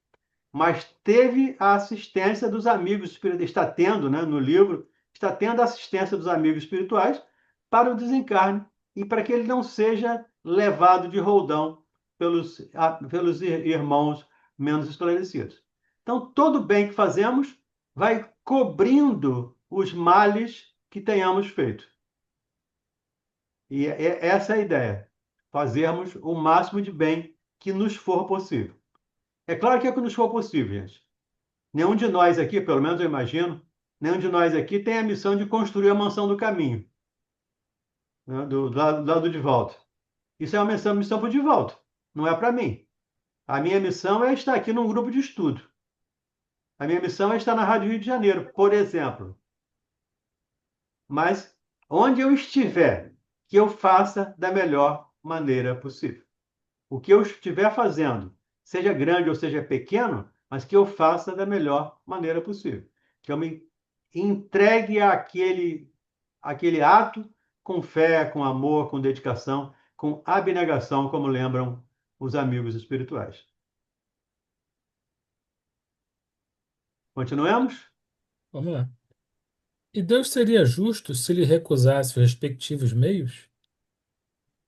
Mas teve a assistência dos amigos espirituais, está tendo, né, no livro, está tendo a assistência dos amigos espirituais para o desencarne e para que ele não seja levado de roldão pelos irmãos menos esclarecidos. Então, todo bem que fazemos vai cobrindo os males que tenhamos feito. E essa é a ideia, fazermos o máximo de bem que nos for possível. É claro que é o que nos for possível, gente. Nenhum de nós aqui, pelo menos eu imagino, nenhum de nós aqui tem a missão de construir a mansão do caminho, né, do lado de volta. Isso é uma missão para o de volta, não é para mim. A minha missão é estar aqui num grupo de estudo. A minha missão é estar na Rádio Rio de Janeiro, por exemplo. Mas onde eu estiver, que eu faça da melhor maneira possível. O que eu estiver fazendo, seja grande ou seja pequeno, mas que eu faça da melhor maneira possível. Que eu me entregue àquele ato com fé, com amor, com dedicação, com abnegação, como lembram os amigos espirituais. Continuemos? Vamos lá. E Deus seria justo se lhe recusasse os respectivos meios?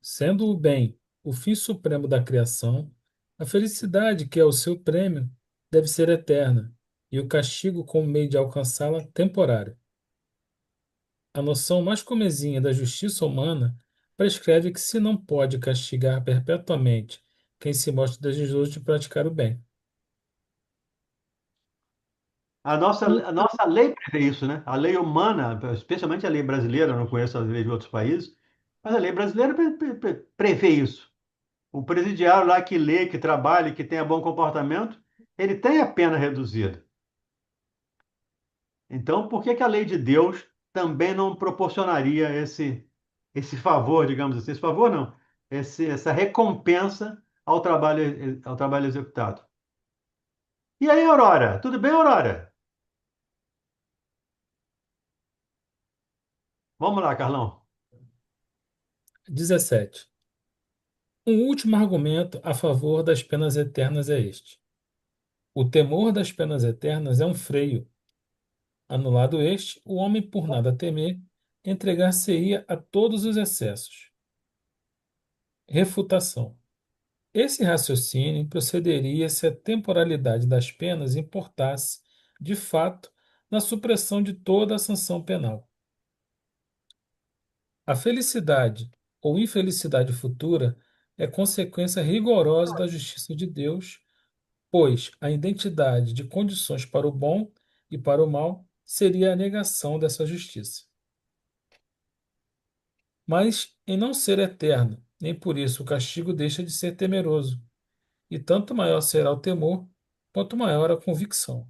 Sendo o bem o fim supremo da criação, a felicidade, que é o seu prêmio, deve ser eterna, e o castigo, como meio de alcançá-la, temporário. A noção mais comezinha da justiça humana prescreve que se não pode castigar perpetuamente quem se mostra desejoso de praticar o bem. A nossa lei prevê isso, né? A lei humana, especialmente a lei brasileira, eu não conheço a lei de outros países, mas a lei brasileira prevê isso. O presidiário lá que lê, que trabalha, que tenha bom comportamento, ele tem a pena reduzida. Então, por que que a lei de Deus também não proporcionaria esse favor, digamos assim? Esse favor não, essa recompensa ao trabalho executado. E aí, Aurora? Tudo bem, Aurora? Vamos lá, Carlão. 17. Um último argumento a favor das penas eternas é este: o temor das penas eternas é um freio. Anulado este, o homem, por nada temer, entregar-se-ia a todos os excessos. Refutação. Esse raciocínio procederia se a temporalidade das penas importasse, de fato, na supressão de toda a sanção penal. A felicidade ou infelicidade futura é consequência rigorosa da justiça de Deus, pois a identidade de condições para o bom e para o mal seria a negação dessa justiça. Mas, em não ser eterno, nem por isso o castigo deixa de ser temeroso, e tanto maior será o temor, quanto maior a convicção.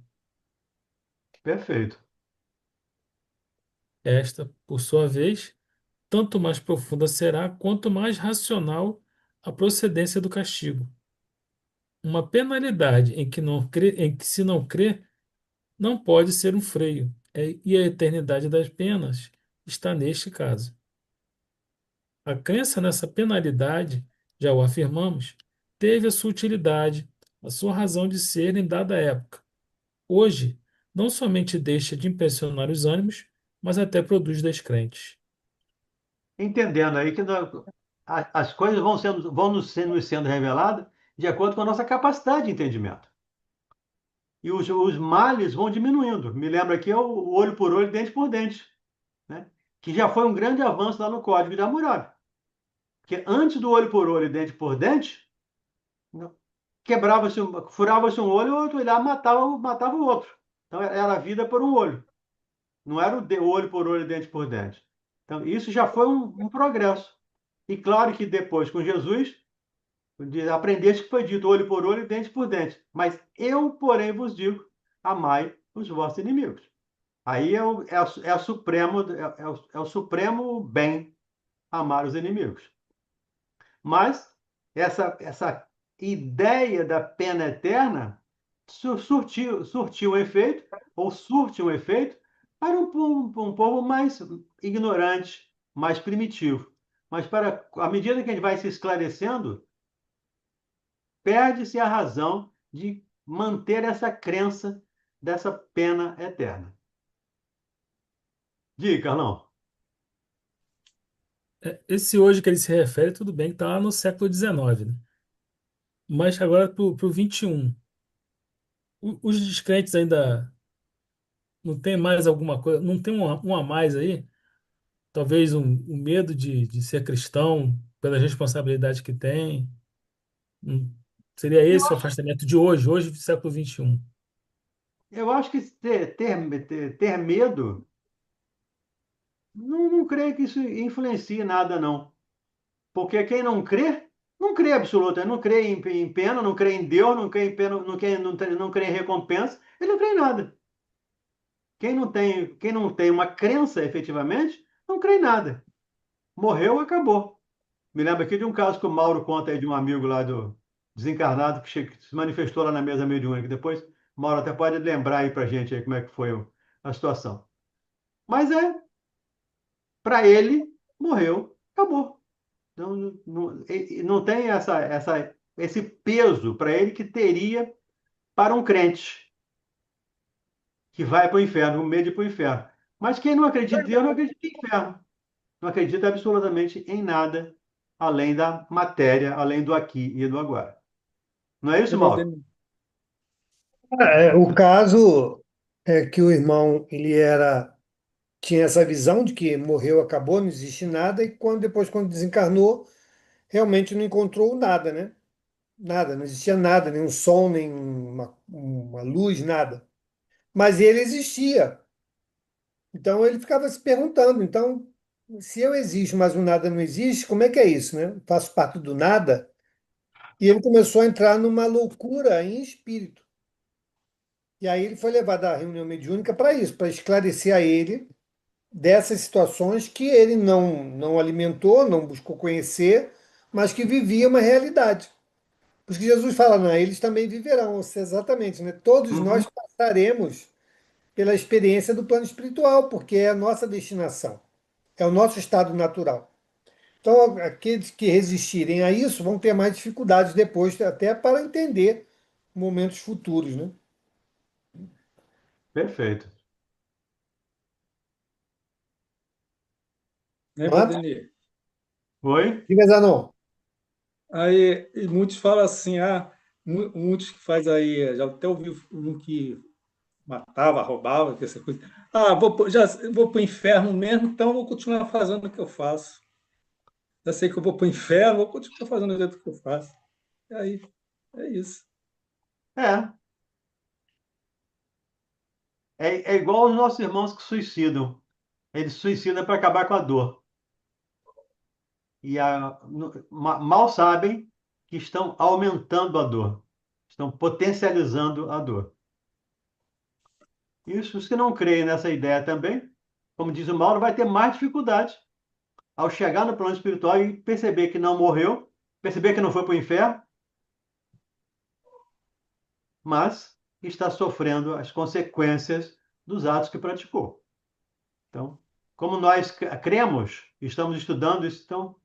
Perfeito. Esta, por sua vez, tanto mais profunda será, quanto mais racional a procedência do castigo. Uma penalidade em que se não crê não pode ser um freio, e a eternidade das penas está neste caso. A crença nessa penalidade, já o afirmamos, teve a sua utilidade, a sua razão de ser em dada época. Hoje, não somente deixa de impressionar os ânimos, mas até produz descrentes. Entendendo aí que as coisas nos sendo reveladas de acordo com a nossa capacidade de entendimento. E os males vão diminuindo. Me lembra aqui o olho por olho, dente por dente, né? Que já foi um grande avanço lá no Código de Hammurabi. Porque antes do olho por olho e dente por dente, quebrava-se, furava-se um olho, o outro lá matava o outro. Então era a vida por um olho. Não era o olho por olho, dente por dente. Então isso já foi um progresso. E claro que depois, com Jesus, aprendeste que foi dito olho por olho e dente por dente. Mas eu, porém, vos digo, amai os vossos inimigos. Aí é o supremo bem amar os inimigos. Mas essa ideia da pena eterna surtiu um efeito, ou surte um efeito, para um povo mais ignorante, mais primitivo. Mas à medida que a gente vai se esclarecendo, perde-se a razão de manter essa crença dessa pena eterna. Diga, Carlão. Esse hoje que ele se refere, tudo bem que está lá no século XIX, né? Mas agora para o XXI. Os descrentes ainda não tem mais alguma coisa, não tem um a mais aí? Talvez um medo de ser cristão, pela responsabilidade que tem. Hum, Seria Eu esse o acho, afastamento de hoje do século XXI. eu acho que ter medo, não creio que isso influencie nada, não. Porque quem não crê absoluta, não crê em pena, não crê em Deus, não crê em pena, não crê em recompensa, ele não crê em nada. Quem não tem uma crença efetivamente, não crê em nada. Morreu, acabou. Me lembro aqui de um caso que o Mauro conta aí de um amigo lá do desencarnado que se manifestou lá na mesa mediúnica. Depois, o Mauro até pode lembrar aí pra gente aí como é que foi a situação. Mas para ele, morreu, acabou. Não tem esse peso para ele que teria para um crente que vai para o inferno, o medo de ir para o inferno. Mas quem não acredita em Deus não acredita em inferno. Não acredita absolutamente em nada além da matéria, além do aqui e do agora. Não é isso, Mauro? Valdemir. O caso é que o irmão tinha essa visão de que morreu, acabou, não existe nada, e quando desencarnou, realmente não encontrou nada, né? Nada, não existia nada, nenhum som, nem uma luz, nada. Mas ele existia. Então ele ficava se perguntando, então, se eu existo, mas o nada não existe, como é que é isso, né? Faço parte do nada? E ele começou a entrar numa loucura em espírito. E aí ele foi levado à reunião mediúnica para isso, para esclarecer a ele dessas situações que ele não alimentou, não buscou conhecer, mas que vivia uma realidade. Por isso que Jesus fala, não, eles também viverão, ou seja, exatamente, né? Todos Uhum. nós passaremos pela experiência do plano espiritual, porque é a nossa destinação, é o nosso estado natural. Então, aqueles que resistirem a isso vão ter mais dificuldades depois, até para entender momentos futuros, né? Perfeito. né, Não é? Valdemir? Oi? Diga, Zanon. Aí e muitos falam assim, muitos que faz aí, já até ouvi um que matava, roubava, que essa coisa. Já vou para o inferno mesmo, então vou continuar fazendo o que eu faço. Já sei que eu vou para o inferno, vou continuar fazendo o jeito que eu faço. E aí, é isso. É, é igual os nossos irmãos que suicidam. Eles suicidam para acabar com a dor. Mal sabem que estão aumentando a dor, estão potencializando a dor. Isso, os que não creem nessa ideia também, como diz o Mauro, vai ter mais dificuldade ao chegar no plano espiritual e perceber que não morreu, perceber que não foi para o inferno, mas está sofrendo as consequências dos atos que praticou. Então, como nós cremos, estamos estudando isso, então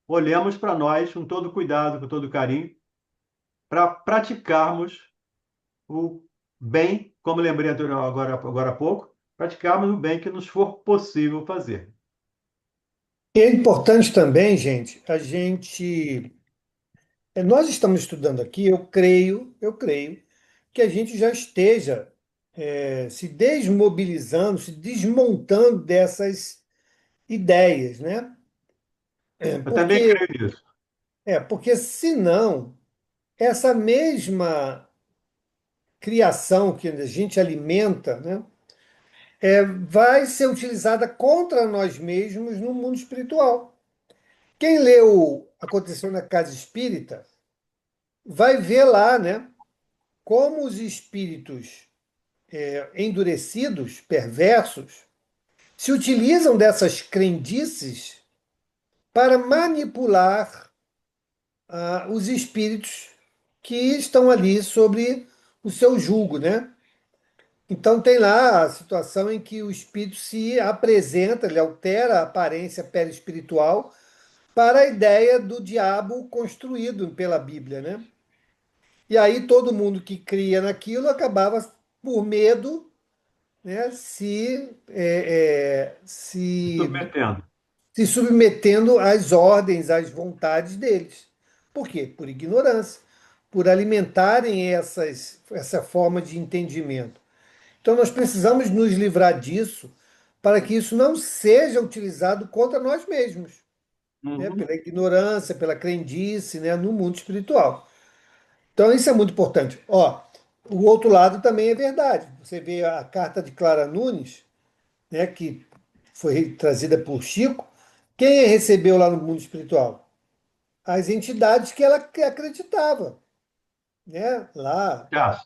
olhemos para nós com todo cuidado, com todo carinho, para praticarmos o bem, como lembrei agora há pouco, praticarmos o bem que nos for possível fazer. E é importante também, gente, nós estamos estudando aqui, eu creio que a gente já esteja se desmobilizando, se desmontando dessas ideias, né? É, Eu também porque, creio nisso. porque senão, essa mesma criação que a gente alimenta, né, vai ser utilizada contra nós mesmos no mundo espiritual. Quem leu Aconteceu na Casa Espírita vai ver lá, né, como os espíritos endurecidos, perversos, se utilizam dessas crendices para manipular os espíritos que estão ali sobre o seu jugo, né? Então tem lá a situação em que o espírito se apresenta, ele altera a aparência perispiritual para a ideia do diabo construído pela Bíblia, né? E aí todo mundo que cria naquilo acabava por medo, né, Submetendo. se submetendo às ordens, às vontades deles. Por quê? Por ignorância, por alimentarem essa forma de entendimento. Então nós precisamos nos livrar disso para que isso não seja utilizado contra nós mesmos, né? Uhum. Pela ignorância, pela crendice, né? No mundo espiritual. Então isso é muito importante. Ó, o outro lado também é verdade. Você vê a carta de Clara Nunes, né? Que foi trazida por Chico. Quem recebeu lá no mundo espiritual? As entidades que ela acreditava, né? Lá, Já.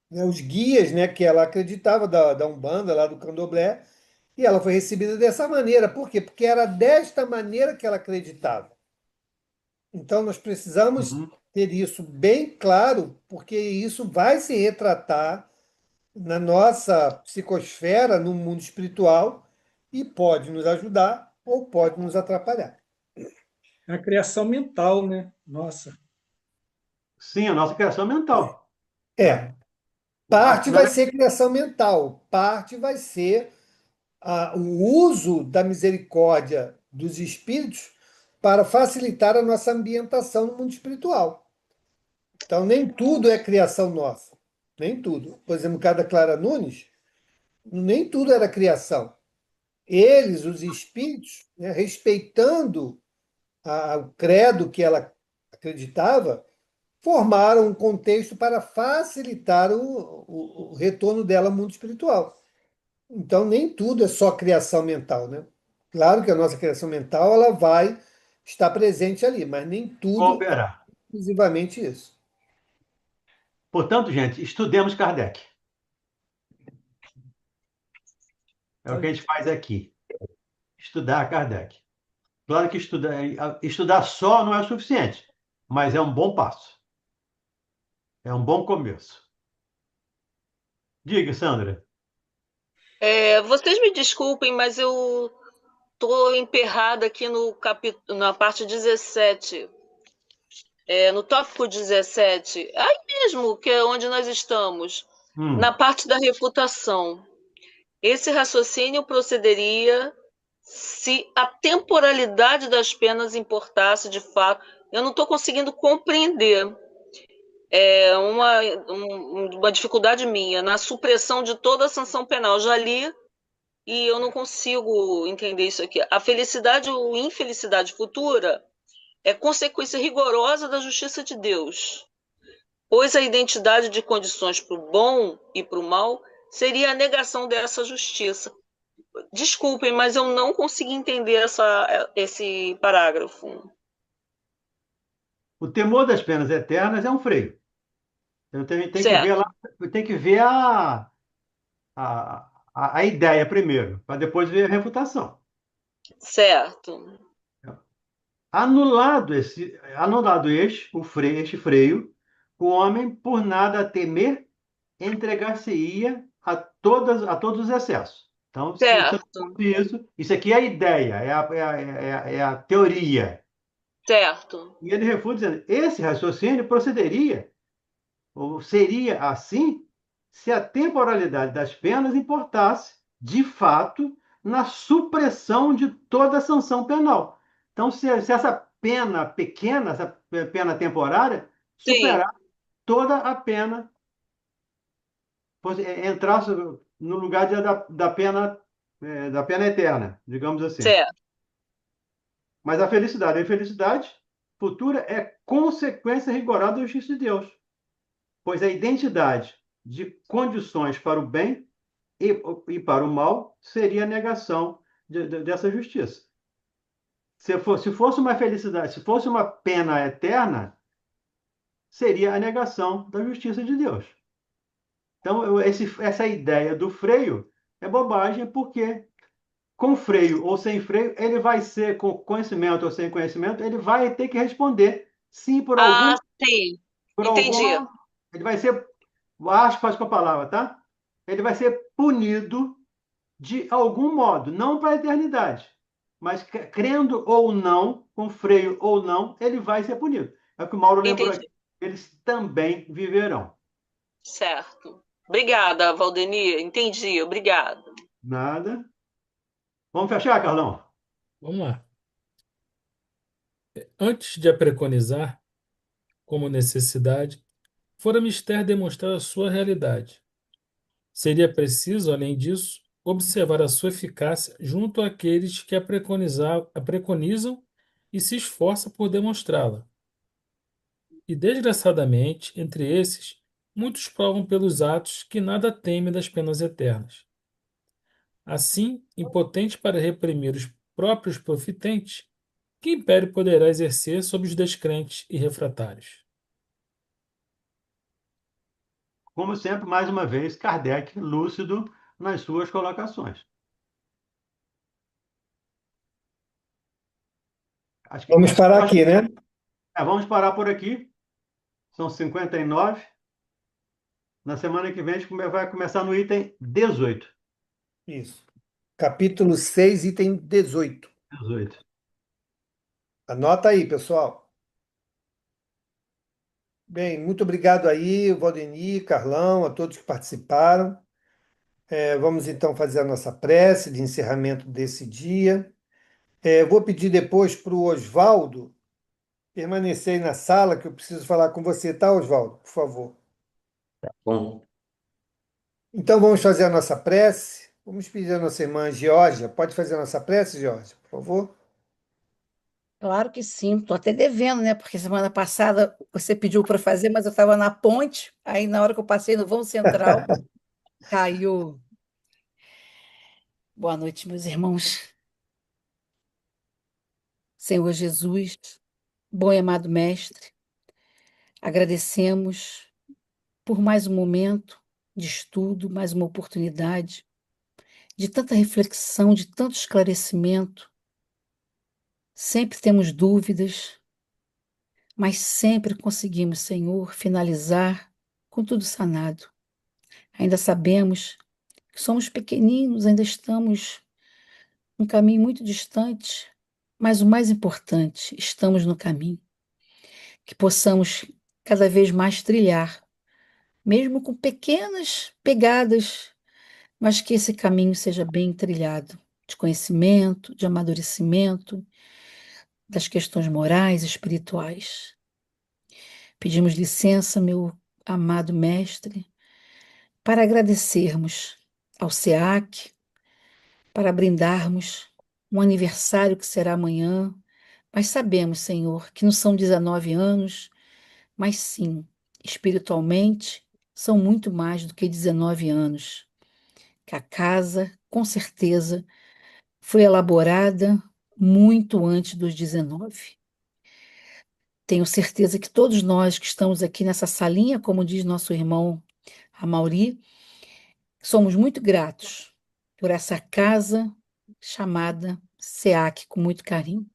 né? Os guias, né? Que ela acreditava da Umbanda, lá do Candomblé. E ela foi recebida dessa maneira. Por quê? Porque era desta maneira que ela acreditava. Então, nós precisamos Uhum. ter isso bem claro, porque isso vai se retratar na nossa psicosfera, no mundo espiritual, e pode nos ajudar ou pode nos atrapalhar. É a criação mental, né? Nossa. Sim, a nossa criação mental. Né? É, parte Não vai é- ser criação mental, parte vai ser o uso da misericórdia dos espíritos para facilitar a nossa ambientação no mundo espiritual. Então, nem tudo é criação nossa. Nem tudo. Por exemplo, cada Clara Nunes, nem tudo era criação. Eles, os espíritos, né, respeitando o credo que ela acreditava, formaram um contexto para facilitar o retorno dela ao mundo espiritual. Então, nem tudo é só criação mental, né? Claro que a nossa criação mental ela vai estar presente ali, mas nem tudo é Cooperar. exclusivamente isso. Portanto, gente, estudemos Kardec. É o que a gente faz aqui. Estudar Kardec. Claro que estudar só não é o suficiente, mas é um bom passo. É um bom começo. Diga, Sandra. Vocês me desculpem, mas eu estou emperrada aqui no na parte 17, no tópico 17, aí mesmo, que é onde nós estamos, na Hum, parte da refutação. Esse raciocínio procederia se a temporalidade das penas importasse de fato. Eu não estou conseguindo compreender. É uma dificuldade minha na supressão de toda a sanção penal. Já li e eu não consigo entender isso aqui. A felicidade ou infelicidade futura é consequência rigorosa da justiça de Deus, pois a identidade de condições para o bom e para o mal seria a negação dessa justiça. Desculpem, mas eu não consegui entender esse parágrafo. o temor das penas eternas é um freio. Eu tenho que ver Certo, lá, eu tenho que ver a ideia primeiro, para depois ver a refutação. certo. Anulado este freio, o homem, por nada temer, entregar-se-ia a todos os excessos. Então, se eu Certo, não fosse isso aqui é a ideia, é a teoria. certo. E ele refuta dizendo, esse raciocínio procederia, ou seria assim, se a temporalidade das penas importasse, de fato, na supressão de toda a sanção penal. Então, se essa pena pequena, essa pena temporária, Sim, superar toda a pena, entrasse no lugar da pena eterna, digamos assim. certo. Mas a infelicidade futura é consequência rigorosa da justiça de Deus, pois a identidade de condições para o bem e, e para o mal seria a negação dessa justiça. Se fosse uma felicidade, se fosse uma pena eterna, seria a negação da justiça de Deus. Então, essa ideia do freio é bobagem, porque com freio ou sem freio, ele vai ser, com conhecimento ou sem conhecimento, ele vai ter que responder sim Ah, sim, por entendi. alguma, ele vai ser, aspas com a palavra, tá? Ele vai ser punido de algum modo, não para a eternidade, mas crendo ou não, com freio ou não, ele vai ser punido. É o que o Mauro lembrou aqui. Entendi. Eles também viverão. Certo. Obrigada, Valdemir. Entendi. Obrigada. Nada. Vamos fechar, Carlão? Vamos lá. Antes de a preconizar como necessidade, fora mister demonstrar a sua realidade. Seria preciso, além disso, observar a sua eficácia junto àqueles que a preconizam e se esforçam por demonstrá-la. E, desgraçadamente, entre esses, muitos provam pelos atos que nada temem das penas eternas. Assim, impotente para reprimir os próprios profitentes, que império poderá exercer sobre os descrentes e refratários? Como sempre, mais uma vez, Kardec lúcido nas suas colocações. Vamos parar aqui, né? Vamos parar por aqui. São 59. Na semana que vem, a gente vai começar no item 18. Isso. Capítulo 6, item 18. 18. Anota aí, pessoal. Bem, muito obrigado aí, Valdemir, Carlão, a todos que participaram. Vamos então fazer a nossa prece de encerramento desse dia. Vou pedir depois para o Oswaldo permanecer aí na sala, que eu preciso falar com você, tá, Oswaldo? Por favor. Bom, Então vamos fazer a nossa prece. Vamos pedir a nossa irmã Georgia. Pode fazer a nossa prece, Georgia, por favor? Claro que sim, estou até devendo, né? Porque semana passada você pediu para fazer, mas eu estava na ponte, aí na hora que eu passei no vão central, caiu. Boa noite, meus irmãos. Senhor Jesus, bom e amado Mestre, agradecemos por mais um momento de estudo, mais uma oportunidade de tanta reflexão, de tanto esclarecimento. Sempre temos dúvidas, mas sempre conseguimos, Senhor, finalizar com tudo sanado. Ainda sabemos que somos pequeninos, ainda estamos um caminho muito distante, mas o mais importante, estamos no caminho. Que possamos cada vez mais trilhar, mesmo com pequenas pegadas, mas que esse caminho seja bem trilhado, de conhecimento, de amadurecimento, das questões morais e espirituais. Pedimos licença, meu amado mestre, para agradecermos ao SEAC, para brindarmos um aniversário que será amanhã, mas sabemos, Senhor, que não são 19 anos, mas sim, espiritualmente, são muito mais do que 19 anos. Que a casa, com certeza, foi elaborada muito antes dos 19. Tenho certeza que todos nós que estamos aqui nessa salinha, como diz nosso irmão Amauri, somos muito gratos por essa casa chamada SEAC, com muito carinho.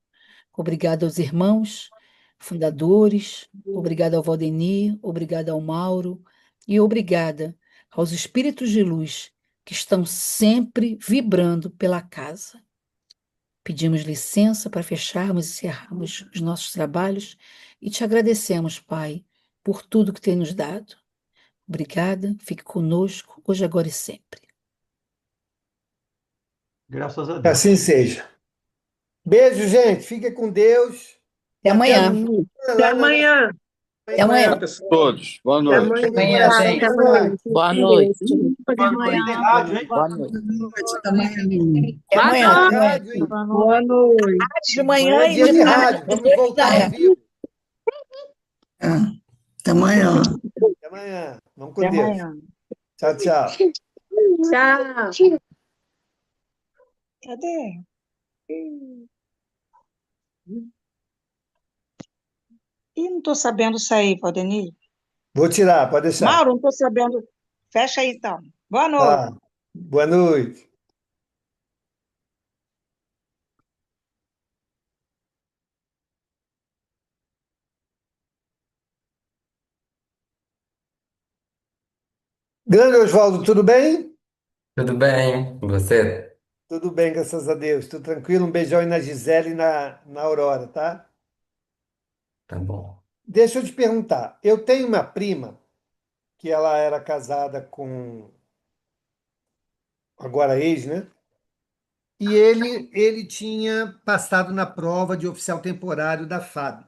Obrigada aos irmãos fundadores, obrigada ao Valdemir, obrigada ao Mauro e obrigada aos espíritos de luz que estão sempre vibrando pela casa. Pedimos licença para fecharmos e encerrarmos os nossos trabalhos e te agradecemos, Pai, por tudo que tem nos dado. Obrigada, fique conosco, hoje, agora e sempre. Graças a Deus. Assim seja. Beijo, gente. Fica com Deus. Até Até amanhã. amanhã. Até amanhã. Até amanhã. pessoal. Todos. Boa Até noite. amanhã. Amanhã, Coração gente. do Até amanhã. Isaac. Boa noite. Até amanhã. Tem rádio, hein? Boa noite. Até amanhã. Boa Até amanhã. Rádio, hein? Boa noite. De manhã Amanhã é e dia de de tarde. rádio. Vamos voltar ao vivo. Até amanhã. Até amanhã. Vamos com Até Deus. amanhã. Tchau, tchau. Tchau. Cadê? Ih, não estou sabendo sair, Valdemir. Vou tirar, pode deixar. Mauro, não estou sabendo. Fecha aí, então. Boa noite. Tá. Boa noite. Grande Oswaldo, tudo bem? Tudo bem? E você? Tudo bem, graças a Deus. Tudo tranquilo. Um beijão aí na Gisele e na Aurora, tá? Tá bom. Deixa eu te perguntar. Eu tenho uma prima que ela era casada com agora ex, né? E ele tinha passado na prova de oficial temporário da FAB.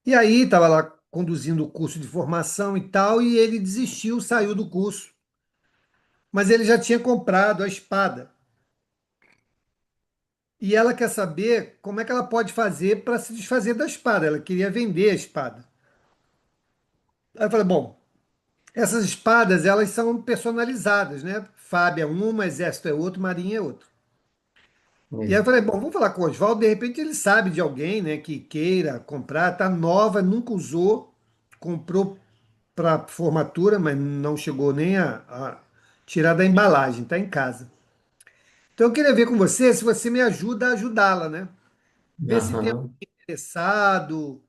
E aí estava lá conduzindo o curso de formação e tal, e ele desistiu, saiu do curso. Mas ele já tinha comprado a espada. E ela quer saber como é que ela pode fazer para se desfazer da espada. Ela queria vender a espada. Aí eu falei, bom, essas espadas elas são personalizadas, né? FAB é uma, Exército é outro, Marinha é outro. E aí eu Isso. falei, bom, vamos falar com o Oswaldo, de repente ele sabe de alguém, né, que queira comprar, tá nova, nunca usou, comprou para formatura, mas não chegou nem a tirar da embalagem, tá em casa. Então eu queria ver com você se você me ajuda a ajudá-la, né? Ver se tem Aham. alguém interessado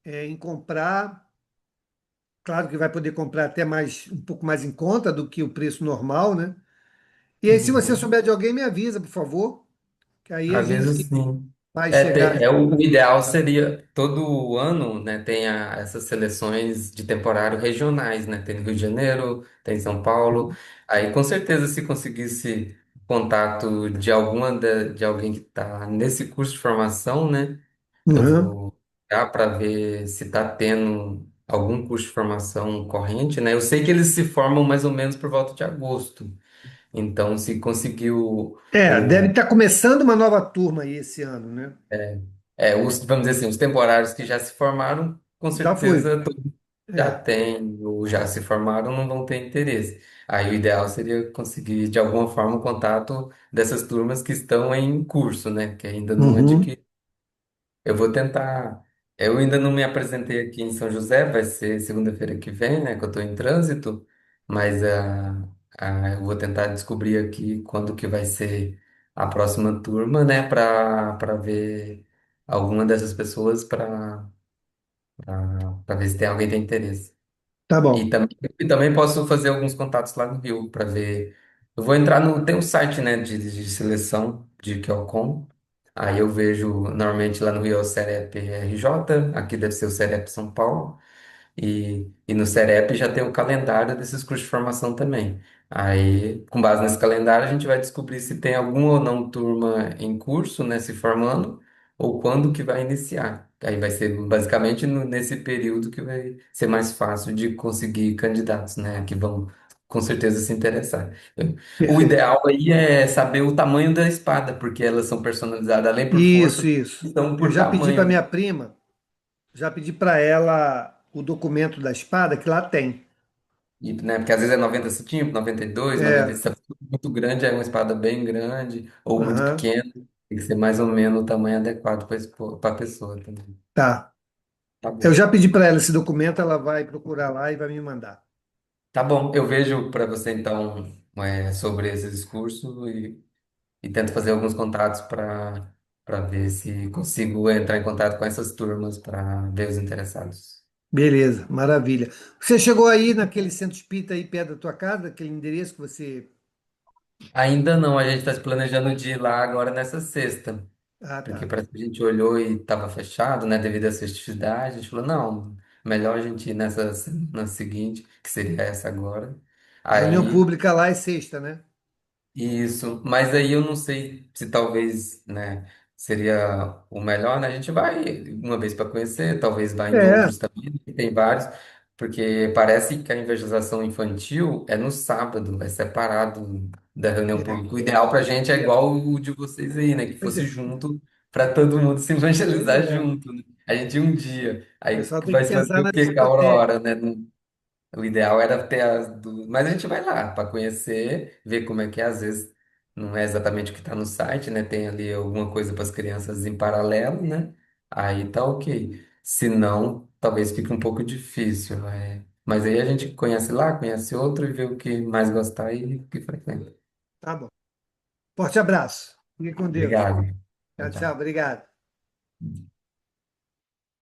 em comprar. Claro que vai poder comprar até mais, um pouco mais em conta do que o preço normal, né? E aí, se você Uhum. souber de alguém, me avisa, por favor, que aí a Aviso gente sim. vai chegar. O ideal seria todo ano, né, tem essas seleções de temporário regionais, né? Tem no Rio de Janeiro, tem em São Paulo. Aí com certeza se conseguisse contato de alguém que está nesse curso de formação, né? Eu Uhum. vou para ver se está tendo algum curso de formação corrente, né? Eu sei que eles se formam mais ou menos por volta de agosto. Então, se conseguiu Deve o, estar começando uma nova turma aí esse ano, né? vamos dizer assim, os temporários que já se formaram, com Já foi. certeza todos já É. têm, ou já se formaram, não vão ter interesse. Aí o ideal seria conseguir, de alguma forma, o contato dessas turmas que estão em curso, né? Que ainda não Uhum. adquiriram. Eu vou tentar. Eu ainda não me apresentei aqui em São José, vai ser segunda-feira que vem, né? Que eu estou em trânsito, mas eu vou tentar descobrir aqui quando que vai ser a próxima turma, né? Para ver alguma dessas pessoas para ver se tem alguém que tem interesse. Tá E bom. também, e também posso fazer alguns contatos lá no Rio para ver. Eu vou entrar no. Tem um site, né, de seleção de Kelcom. Aí eu vejo, normalmente lá no Rio é o Cerep RJ, aqui deve ser o Cerep São Paulo. E no Cerep já tem o calendário desses cursos de formação também. Aí, com base nesse calendário, a gente vai descobrir se tem alguma ou não turma em curso, né, se formando, ou quando que vai iniciar. Aí vai ser basicamente nesse período que vai ser mais fácil de conseguir candidatos, né, que vão com certeza se interessar. O Perfeito. ideal aí é saber o tamanho da espada, porque elas são personalizadas além por Isso, força, isso. então Eu por já pedi para tamanho. minha prima, já pedi para ela o documento da espada, que lá tem. E, né, porque às vezes é 90 centímetros, 92, 90, É, se é muito grande, é uma espada bem grande, ou muito aham, pequena, tem que ser mais ou menos o tamanho adequado para a pessoa também. tá. Tá Eu bom. já pedi para ela esse documento, ela vai procurar lá e vai me mandar. Tá bom, eu vejo para você então sobre esse discurso e tento fazer alguns contatos para ver se consigo entrar em contato com essas turmas para ver os interessados. Beleza, maravilha. Você chegou aí naquele centro espírita aí perto da tua casa, aquele endereço que você. Ainda não, a gente está se planejando de ir lá agora nessa sexta. Ah, Porque tá. parece que a gente olhou e estava fechado, né, devido às festividades. A gente falou, não, melhor a gente ir nessa semana seguinte, que seria essa agora. A reunião Aí, pública lá é sexta, né? isso. Mas aí eu não sei se talvez, né, seria o melhor, né? A gente vai uma vez para conhecer, talvez vá em É, outros também, que tem vários. Porque parece que a evangelização infantil é no sábado, é separado da reunião é. pública. O ideal para a gente é igual o de vocês aí, né? Que Pois fosse é. junto, para todo mundo se Pois evangelizar é. junto, né? A gente um dia. O Aí pessoal tem que vai se fazer pensar o na quê com a discoteca. Aurora, né? O ideal era ter as duas. Mas a gente vai lá para conhecer, ver como é que é. Às vezes não é exatamente o que está no site, né? Tem ali alguma coisa para as crianças em paralelo, né? Aí tá ok. Se não, talvez fique um pouco difícil, né? Mas aí a gente conhece lá, conhece outro e vê o que mais gostar e que frequenta. Tá bom. Forte abraço. Fique com Deus. Obrigado. Tchau, Tchau, tchau. tchau. Obrigado.